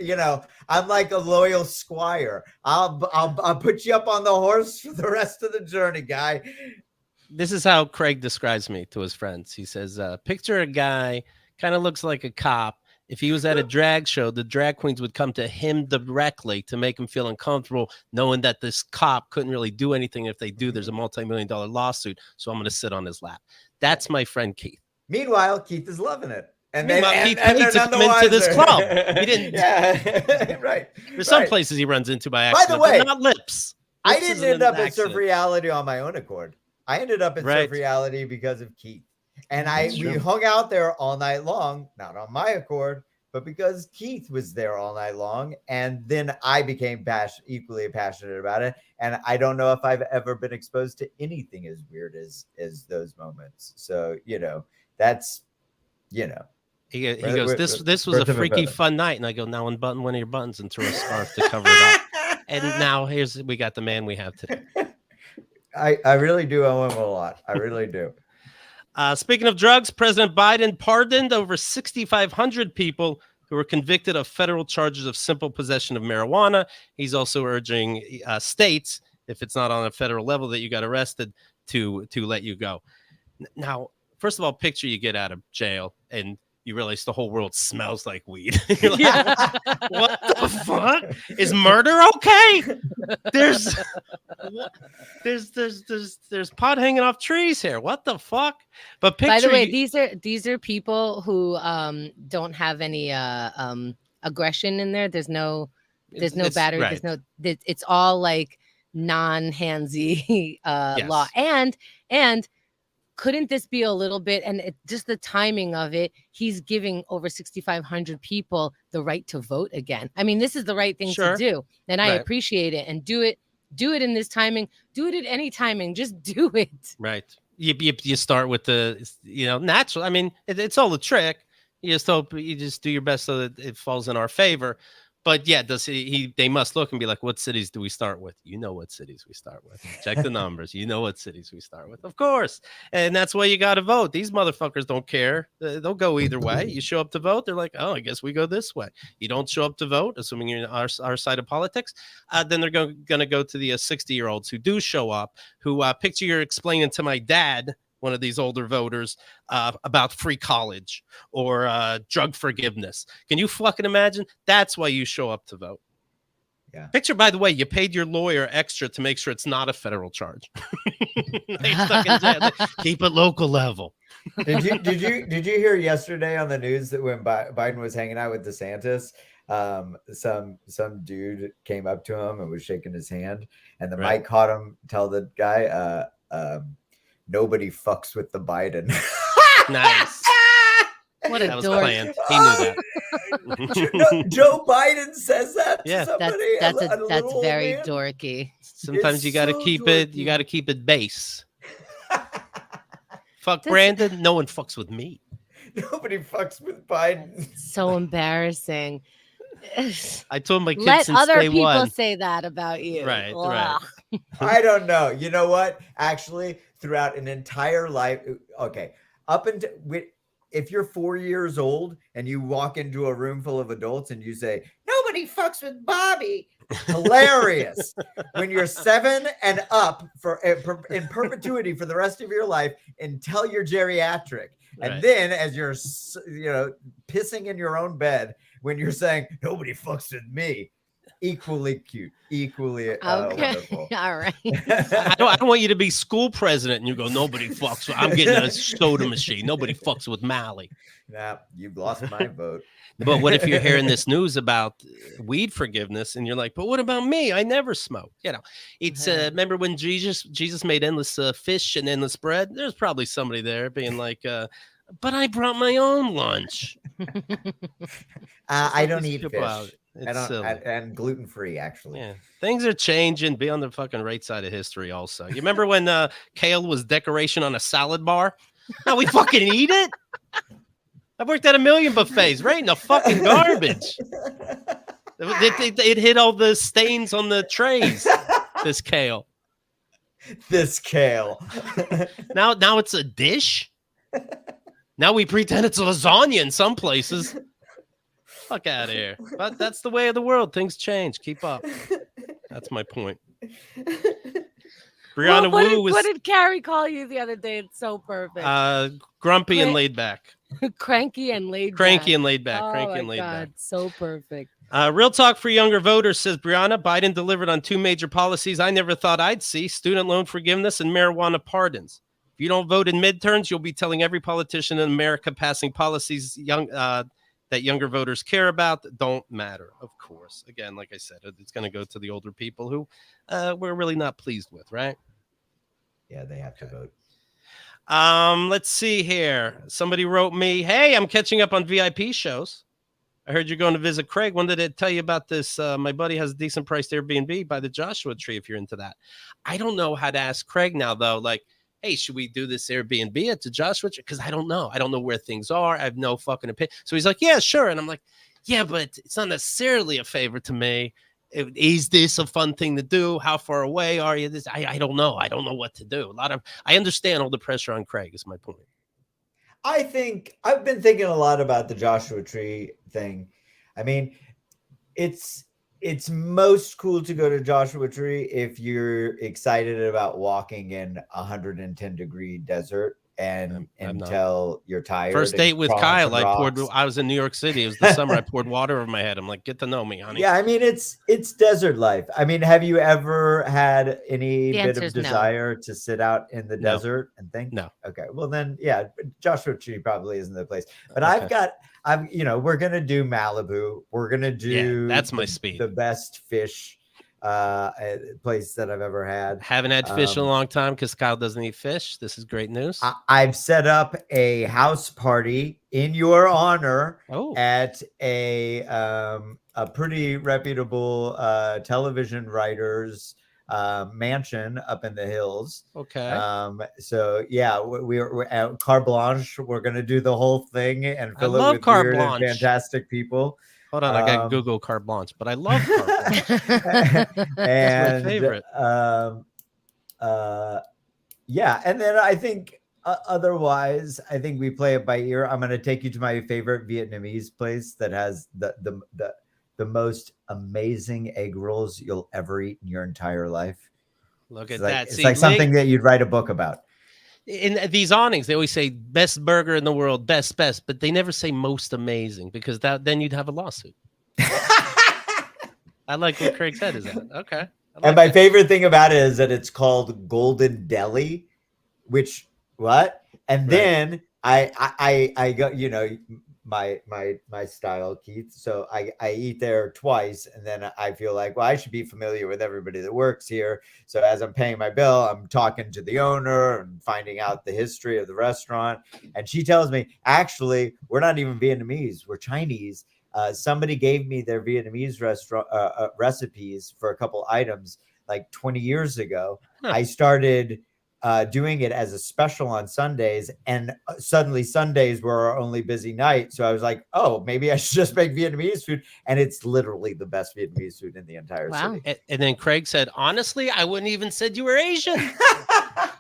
I'm like a loyal squire. I'll put you up on the horse for the rest of the journey, guy. This is how Craig describes me to his friends. He says, picture a guy, kind of looks like a cop. If he was at a drag show, the drag queens would come to him directly to make him feel uncomfortable, knowing that this cop couldn't really do anything. If they do, there's a multi-million-dollar lawsuit. So I'm going to sit on his lap. That's my friend Keith. Meanwhile, Keith is loving it. And then Keith took him into this club. He didn't. Yeah, right. There's some places he runs into by accident. By the way, but not lips. I didn't end up at Surf Reality on my own accord. I ended up at Surf Reality because of Keith. And we hung out there all night long, not on my accord, but because Keith was there all night long. And then I became equally passionate about it. And I don't know if I've ever been exposed to anything as weird as those moments. So, that's, He goes, this was a freaky fun night. And I go, now unbutton one of your buttons and throw a scarf to cover it up. And now we got the man we have today. I really do owe him a lot. I really do. Speaking of drugs, President Biden pardoned over 6,500 people who were convicted of federal charges of simple possession of marijuana. He's also urging states, if it's not on a federal level that you got arrested, to let you go. Now, first of all, picture you get out of jail and you realize the whole world smells like weed. You're like, what the fuck? Is murder okay? There's pot hanging off trees here. What the fuck? But by the way, these are people who don't have any aggression in there. There's no battery. Right. It's all like non-handsy law. And couldn't this be a little bit, and just the timing of it, he's giving over 6,500 people the right to vote again. I mean, this is the right thing to do. And I appreciate it. And do it in this timing. Do it at any timing. Just do it. Right. You start with the, natural. I mean, it's all a trick. You just hope you just do your best so that it falls in our favor. But yeah, they must look and be like, what cities do we start with? You know what cities we start with. Check the numbers. You know what cities we start with. Of course. And that's why you got to vote. These motherfuckers don't care. They'll go either way. You show up to vote, they're like, oh, I guess we go this way. You don't show up to vote, assuming you're in our side of politics, then they're going to go to the 60-year-olds who do show up, who picture you're explaining to my dad one of these older voters about free college or drug forgiveness. Can you fucking imagine? That's why you show up to vote. Yeah. Picture, by the way, you paid your lawyer extra to make sure it's not a federal charge. They stuck in jail. Keep it local level. Did you hear yesterday on the news that when Biden was hanging out with DeSantis, some dude came up to him and was shaking his hand, and the mic caught him tell the guy, nobody fucks with the Biden. Nice. What a That was dork. planned. He knew that. Joe Biden says that to Yeah. somebody. That's very dorky. Sometimes It's you got to so keep it. You dorky. got to keep it base. Fuck Brandon. No one fucks with me. Nobody fucks with Biden. So embarrassing. I told my kids Let since other day people one. say that about you. Right, Ugh. right. I don't know. You know what? Actually, throughout an entire life, okay, up until if you're 4 years old and you walk into a room full of adults and you say, nobody fucks with Bobby, hilarious. When you're 7 and up in perpetuity for the rest of your life until you're geriatric. And Right. then as you're, pissing in your own bed, when you're saying, nobody fucks with me, equally cute, equally wonderful. All right. I don't want you to be school president and you go, nobody fucks with. I'm getting a soda machine. Nobody fucks with Mally. Nah, you've lost my vote. But what if you're hearing this news about weed forgiveness and you're like, but what about me? I never smoke. You know, it's remember when Jesus made endless fish and endless bread? There's probably somebody there being like, but I brought my own lunch. I don't eat people out. fish. It's And gluten free, actually. yeah, things are changing. Be on the fucking right side of history. Also, you remember when kale was decoration on a salad bar? Now we fucking eat it. I've worked at a million buffets, right in the fucking garbage. It hit all the stains on the trays. This kale. This kale. Now it's a dish. Now we pretend it's lasagna in some places. Fuck out of here. But that's the way of the world. Things change. Keep up. That's my point. Brianna Wu was. What did Carrie call you the other day? It's so perfect. Grumpy and laid back. Cranky and laid Cranky back. and laid back. Oh Cranky my and laid God, back. so perfect. Real talk for younger voters, says Brianna. Biden delivered on 2 major policies I never thought I'd see: student loan forgiveness and marijuana pardons. If you don't vote in midterms, you'll be telling every politician in America passing policies that younger voters care about that don't matter. Of course, again, like I said, it's going to go to the older people who we're really not pleased with, right? Yeah, they have to vote. Let's see here. Somebody wrote me, hey, I'm catching up on VIP shows. I heard you're going to visit Craig. When did it tell you about this? My buddy has a decent priced Airbnb by the Joshua Tree if you're into that. I don't know how to ask Craig now, though. Like, hey, should we do this Airbnb at the Joshua Tree? Because I don't know. I don't know where things are. I have no fucking opinion. So he's like, yeah, sure. And I'm like, yeah, but it's not necessarily a favor to me. Is this a fun thing to do? How far away are you? I don't know. I don't know what to do. I understand all the pressure on Craig is my point. I think I've been thinking a lot about the Joshua Tree thing. I mean, it's most cool to go to Joshua Tree if you're excited about walking in 110-degree desert and until you're tired. First date with Kyle, I was in New York City. It was the summer. I poured water over my head. I'm like, get to know me, honey. Yeah, I mean, it's desert life. I mean, have you ever had any bit of desire to sit out in the desert and think? No. Okay. Well, then, yeah, Joshua Tree probably isn't the place. But we're going to do Malibu. We're going to do that's my speed. The best fish place that I've ever had. Haven't had fish in a long time because Kyle doesn't eat fish. This is great news. I've set up a house party in your honor at a pretty reputable television writer's mansion up in the hills. Okay. So yeah, we're at Carte Blanche. We're gonna do the whole thing and fill it with Carte weird Blanche. and fantastic people. Hold on, I got to Google Carte Blanche, but I love Carte Blanche. And my favorite. Yeah, and then I think otherwise, I think we play it by ear. I'm going to take you to my favorite Vietnamese place that has the most amazing egg rolls you'll ever eat in your entire life. Look at that. that. It's like something that you'd write a book about. in these awnings, they always say best burger in the world, best, but they never say most amazing because then you'd have a lawsuit. I like what Craig said. Is that okay? And my favorite thing about it is that it's called Golden Deli, which what? And then I go, you know, my style, Keith. So I eat there twice, and then I feel like, well, I should be familiar with everybody that works here. So as I'm paying my bill, I'm talking to the owner and finding out the history of the restaurant. And she tells me, actually, we're not even Vietnamese, we're Chinese. Somebody gave me their Vietnamese restaurant recipes for a couple items like 20 years ago. I started doing it as a special on Sundays, and suddenly Sundays were our only busy night. So I was like, oh, maybe I should just make Vietnamese food. And it's literally the best Vietnamese food in the entire city. And then Craig said, honestly, I wouldn't even said you were Asian.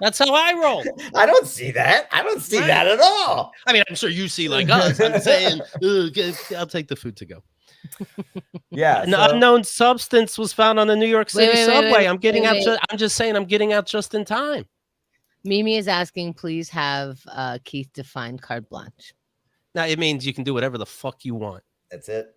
That's how I roll. I don't see that. I don't see that at all. I mean, I'm sure you see like us. I'm saying, I'll take the food to go. Yeah. An unknown substance was found on the New York City subway. I'm just saying, I'm getting out just in time. Mimi is asking, please have Keith define carte blanche. Now it means you can do whatever the fuck you want. That's it.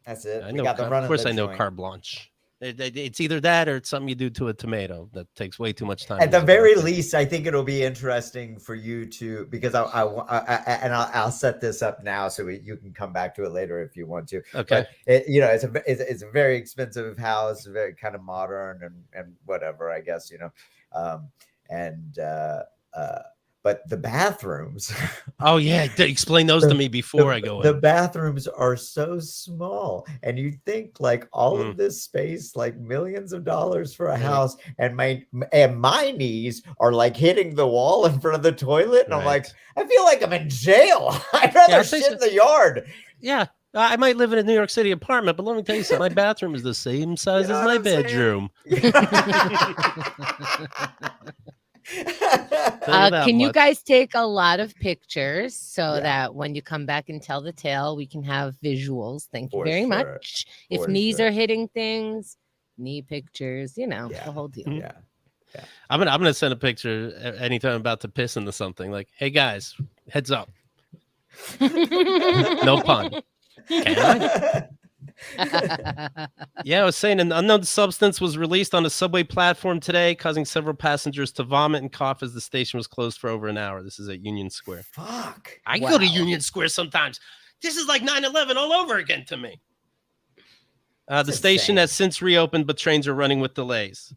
I know. Of course, I know carte blanche. It's either that or it's something you do to a tomato that takes way too much time. At the very least, I think it'll be interesting for you to, because I'll set this up now so you can come back to it later if you want to. Okay. But it's a very expensive house, very kind of modern and whatever, I guess, you know. But the bathrooms. Oh yeah, explain those to me before I go in. The bathrooms are so small, and you think like all of this space, like millions of dollars for a house, and my knees are like hitting the wall in front of the toilet, and I'm like, I feel like I'm in jail. I'd rather shit in the yard. Yeah. I might live in a New York City apartment, but let me tell you something. My bathroom is the same size as my bedroom. Can you guys take a lot of pictures so that when you come back and tell the tale, we can have visuals? Thank you very much. If knees are hitting things, knee pictures, you know, the whole deal. Yeah. I'm gonna send a picture anytime I'm about to piss into something. Like, hey guys, heads up. No pun. Can I? Yeah, I was saying an unknown substance was released on a subway platform today, causing several passengers to vomit and cough as the station was closed for over an hour. This is at Union Square. Fuck. I go to Union Square sometimes. This is like 9/11 all over again to me. The station has since reopened, but trains are running with delays.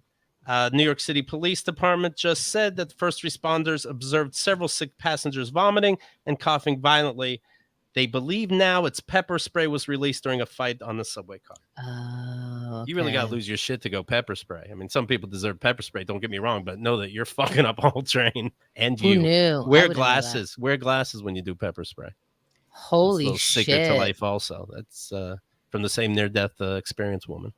New York City Police Department just said that first responders observed several sick passengers vomiting and coughing violently. They believe now it's pepper spray was released during a fight on the subway car. Oh, okay. You really got to lose your shit to go pepper spray. I mean, some people deserve pepper spray. Don't get me wrong, but know that you're fucking up a whole train. And you wear glasses. Wear glasses when you do pepper spray. Holy shit! Secret to life. Also, that's from the same near-death experience woman.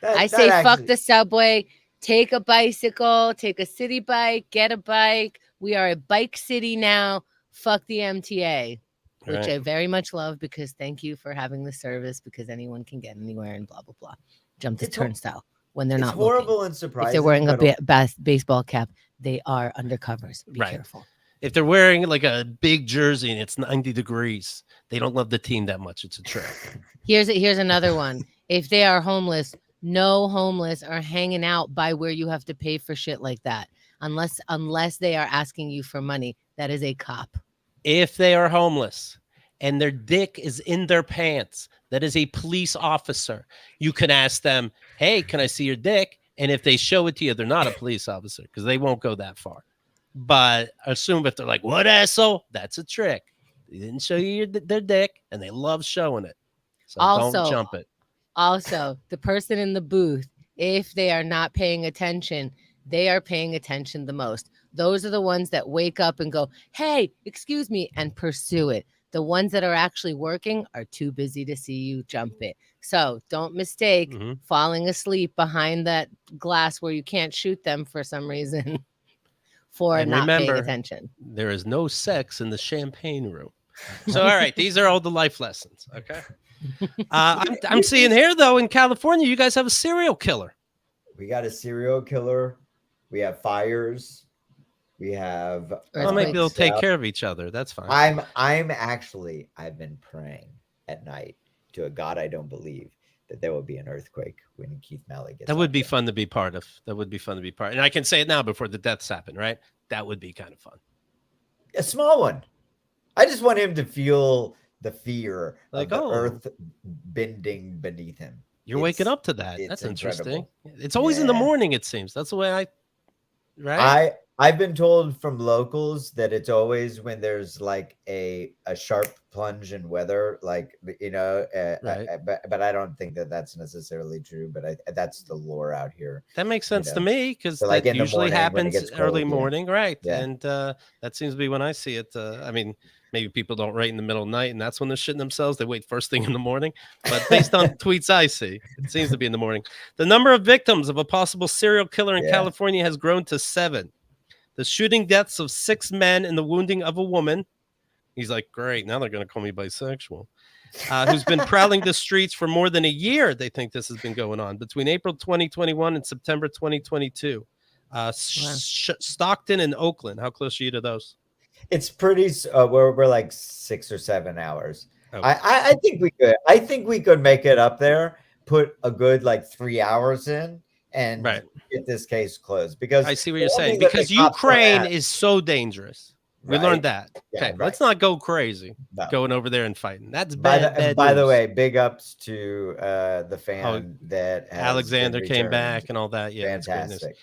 I say fuck the subway. Take a bicycle. Take a city bike. Get a bike. We are a bike city now. Fuck the MTA. Which I very much love because thank you for having the service because anyone can get anywhere and blah, blah, blah. Jump the turnstile when they're not horrible looking. And surprising. If they're wearing a baseball cap, they are undercovers. Be careful. If they're wearing like a big jersey and it's 90 degrees, they don't love the team that much. It's a trick. Here's another one. If they are homeless, no homeless are hanging out by where you have to pay for shit like that. Unless they are asking you for money. That is a cop. If they are homeless and their dick is in their pants, that is a police officer. You can ask them, hey, can I see your dick? And if they show it to you, they're not a police officer because they won't go that far. But assume if they're like, what asshole? That's a trick. They didn't show you their dick and they love showing it. So don't jump it. Also, the person in the booth, if they are not paying attention, they are paying attention the most. Those are the ones that wake up and go, hey, excuse me, and pursue it. The ones that are actually working are too busy to see you jump it. So don't mistake falling asleep behind that glass where you can't shoot them for some reason for not paying attention. There is no sex in the champagne room. So, all right, these are all the life lessons, okay? I'm seeing here, though, in California, you guys have a serial killer. We got a serial killer. We have fires. We have. Well, maybe they'll take South- care of each other. That's fine. I've been praying at night to a God I don't believe that there will be an earthquake when Keith Malley gets. That would be fun to be part of. That would be fun to be part. And I can say it now before the deaths happen, right? That would be kind of fun. A small one. I just want him to feel the fear Like, of the earth bending beneath him. You're waking up to that. That's interesting. Incredible. It's always in the morning, it seems. That's the way right? I've been told from locals that it's always when there's like a sharp plunge in weather, like, you know, right. but I don't think that that's necessarily true, but that's the lore out here. That makes sense to me, because so that like usually happens early morning, right? Yeah. And that seems to be when I see it. I mean, maybe people don't write in the middle of the night, and that's when they're shitting themselves. They wait first thing in the morning. But based on tweets I see, it seems to be in the morning. The number of victims of a possible serial killer in California has grown to 7. The shooting deaths of 6 men and the wounding of a woman. He's like, great, now they're going to call me bisexual. Who's been prowling the streets for more than a year. They think this has been going on between April 2021 and September 2022. Stockton and Oakland. How close are you to those? It's pretty. We're like 6 or 7 hours. Okay. I think we could. I think we could make it up there. Put a good like 3 hours in and get this case closed, because I see what you're saying, because Ukraine is so dangerous. We learned that. Okay, let's not go crazy going over there and fighting. That's bad. By the way, big ups to the fan that Alexander came back and all that. Yeah, fantastic.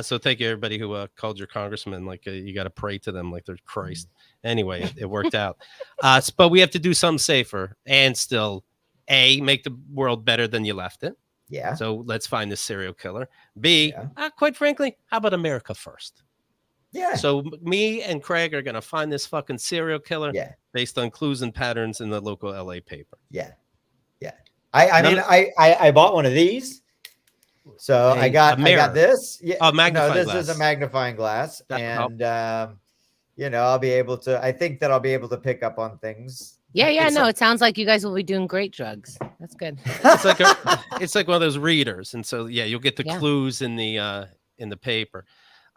So thank you everybody who called your congressman. Like you got to pray to them like they're Christ. Anyway, it worked out. But we have to do something safer and still make the world better than you left it. Yeah. So let's find this serial killer. B, quite frankly, how about America first? Yeah. So me and Craig are gonna find this fucking serial killer based on clues and patterns in the local LA paper. Yeah. Yeah. I bought one of these. So I got this. Yeah. Oh, magnifying glass. This is a magnifying glass. And you know, I'll be able to, I think that I'll be able to pick up on things. Yeah, no, it sounds like you guys will be doing great drugs. That's good. It's like one of those readers, and so you'll get the clues in the paper.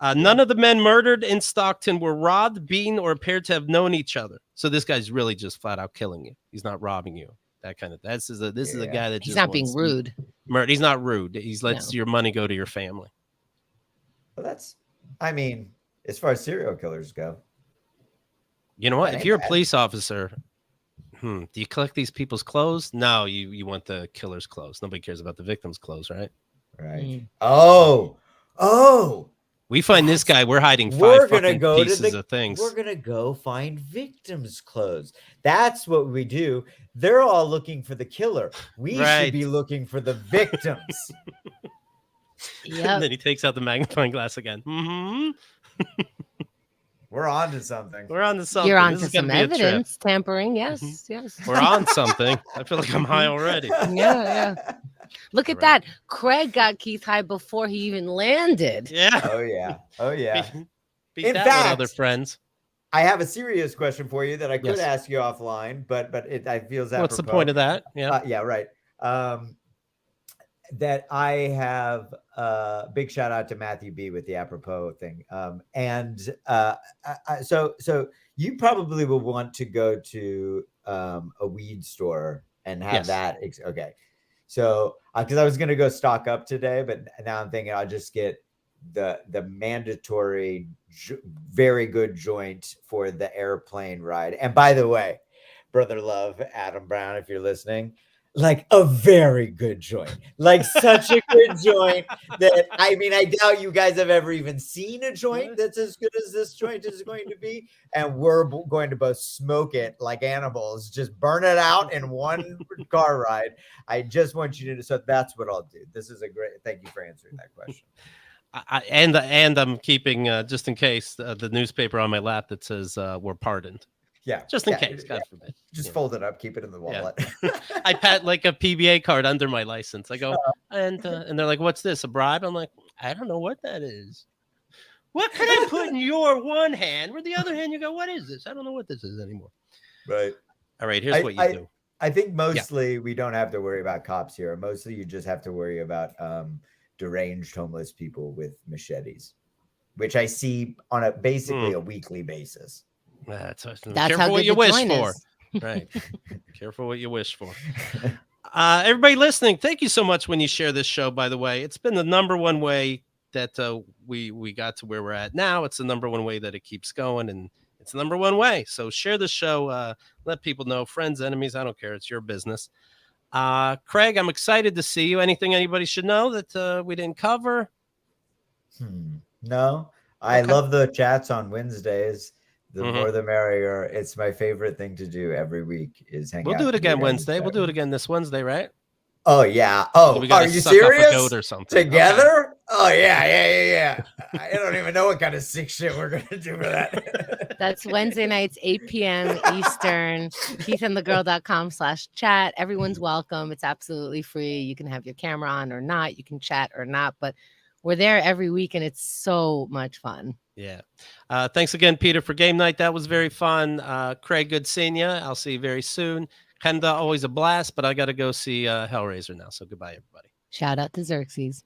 None of the men murdered in Stockton were robbed, beaten, or appeared to have known each other. So this guy's really just flat out killing you. He's not robbing you. That kind of. This is a guy that he's not being rude. He's not rude. He's lets your money go to your family. Well, that's. I mean, as far as serial killers go. You know what? If you're a police officer. Do you collect these people's clothes? No, you want the killer's clothes. Nobody cares about the victim's clothes, right? Right. Oh. We find this guy. We're hiding 5 fucking pieces of things. We're gonna go find victims' clothes. That's what we do. They're all looking for the killer. We should be looking for the victims. And then he takes out the magnifying glass again. We're on to something. We're on to something. You're on to some evidence tampering. Yes, yes. We're on something. I feel like I'm high already. Yeah. Look at that. Craig got Keith high before he even landed. Yeah. Oh, yeah. Beat in that fact, with other friends. I have a serious question for you that I could ask you offline, but it feels apropos. What's the point of that? Yeah, right. That I have big shout out to Matthew B with the apropos thing. So you probably will want to go to a weed store and have that. Okay. So because I was going to go stock up today, but now I'm thinking I'll just get the mandatory very good joint for the airplane ride. And by the way, brother love, Adam Brown, if you're listening, like a very good joint, like such a good joint that I mean, I doubt you guys have ever even seen a joint that's as good as this joint is going to be. And we're going to both smoke it like animals, just burn it out in one car ride. I just want you to, so that's what I'll do. This is a great, thank you for answering that question. And I'm keeping, just in case, the newspaper on my lap that says we're pardoned. Yeah. Just in case, God forbid. Just fold it up, keep it in the wallet. I pat like a PBA card under my license. I go, and they're like, what's this, a bribe? I'm like, I don't know what that is. What can I put in your one hand? Where the other hand you go, what is this? I don't know what this is anymore. Right. All right, here's what you do. I think mostly we don't have to worry about cops here. Mostly you just have to worry about deranged homeless people with machetes. which I see on basically a weekly basis. That's careful how what you wish for. Right. Careful what you wish for. Everybody listening, thank you so much when you share this show, by the way. It's been the number one way that we got to where we're at now. It's the number one way that it keeps going, and it's the number one way. So share the show, let people know, friends, enemies, I don't care. It's your business. Craig, I'm excited to see you. Anything anybody should know that we didn't cover? No, I love the chats on Wednesdays. The more the merrier. It's my favorite thing to do every week is hang out. We'll do it again Wednesday. We'll do it again this Wednesday, right? Oh, yeah. Oh, are you serious? Up a goat or something. Together? Okay. Oh, yeah. I don't even know what kind of sick shit we're going to do for that. That's Wednesday nights, 8 p.m. Eastern, keithandthegirl.com/chat. Everyone's welcome. It's absolutely free. You can have your camera on or not. You can chat or not, but we're there every week, and it's so much fun. Yeah. Thanks again, Peter, for game night. That was very fun. Craig, good seeing you. I'll see you very soon. Kenda, always a blast, but I got to go see Hellraiser now. So goodbye, everybody. Shout out to Xerxes.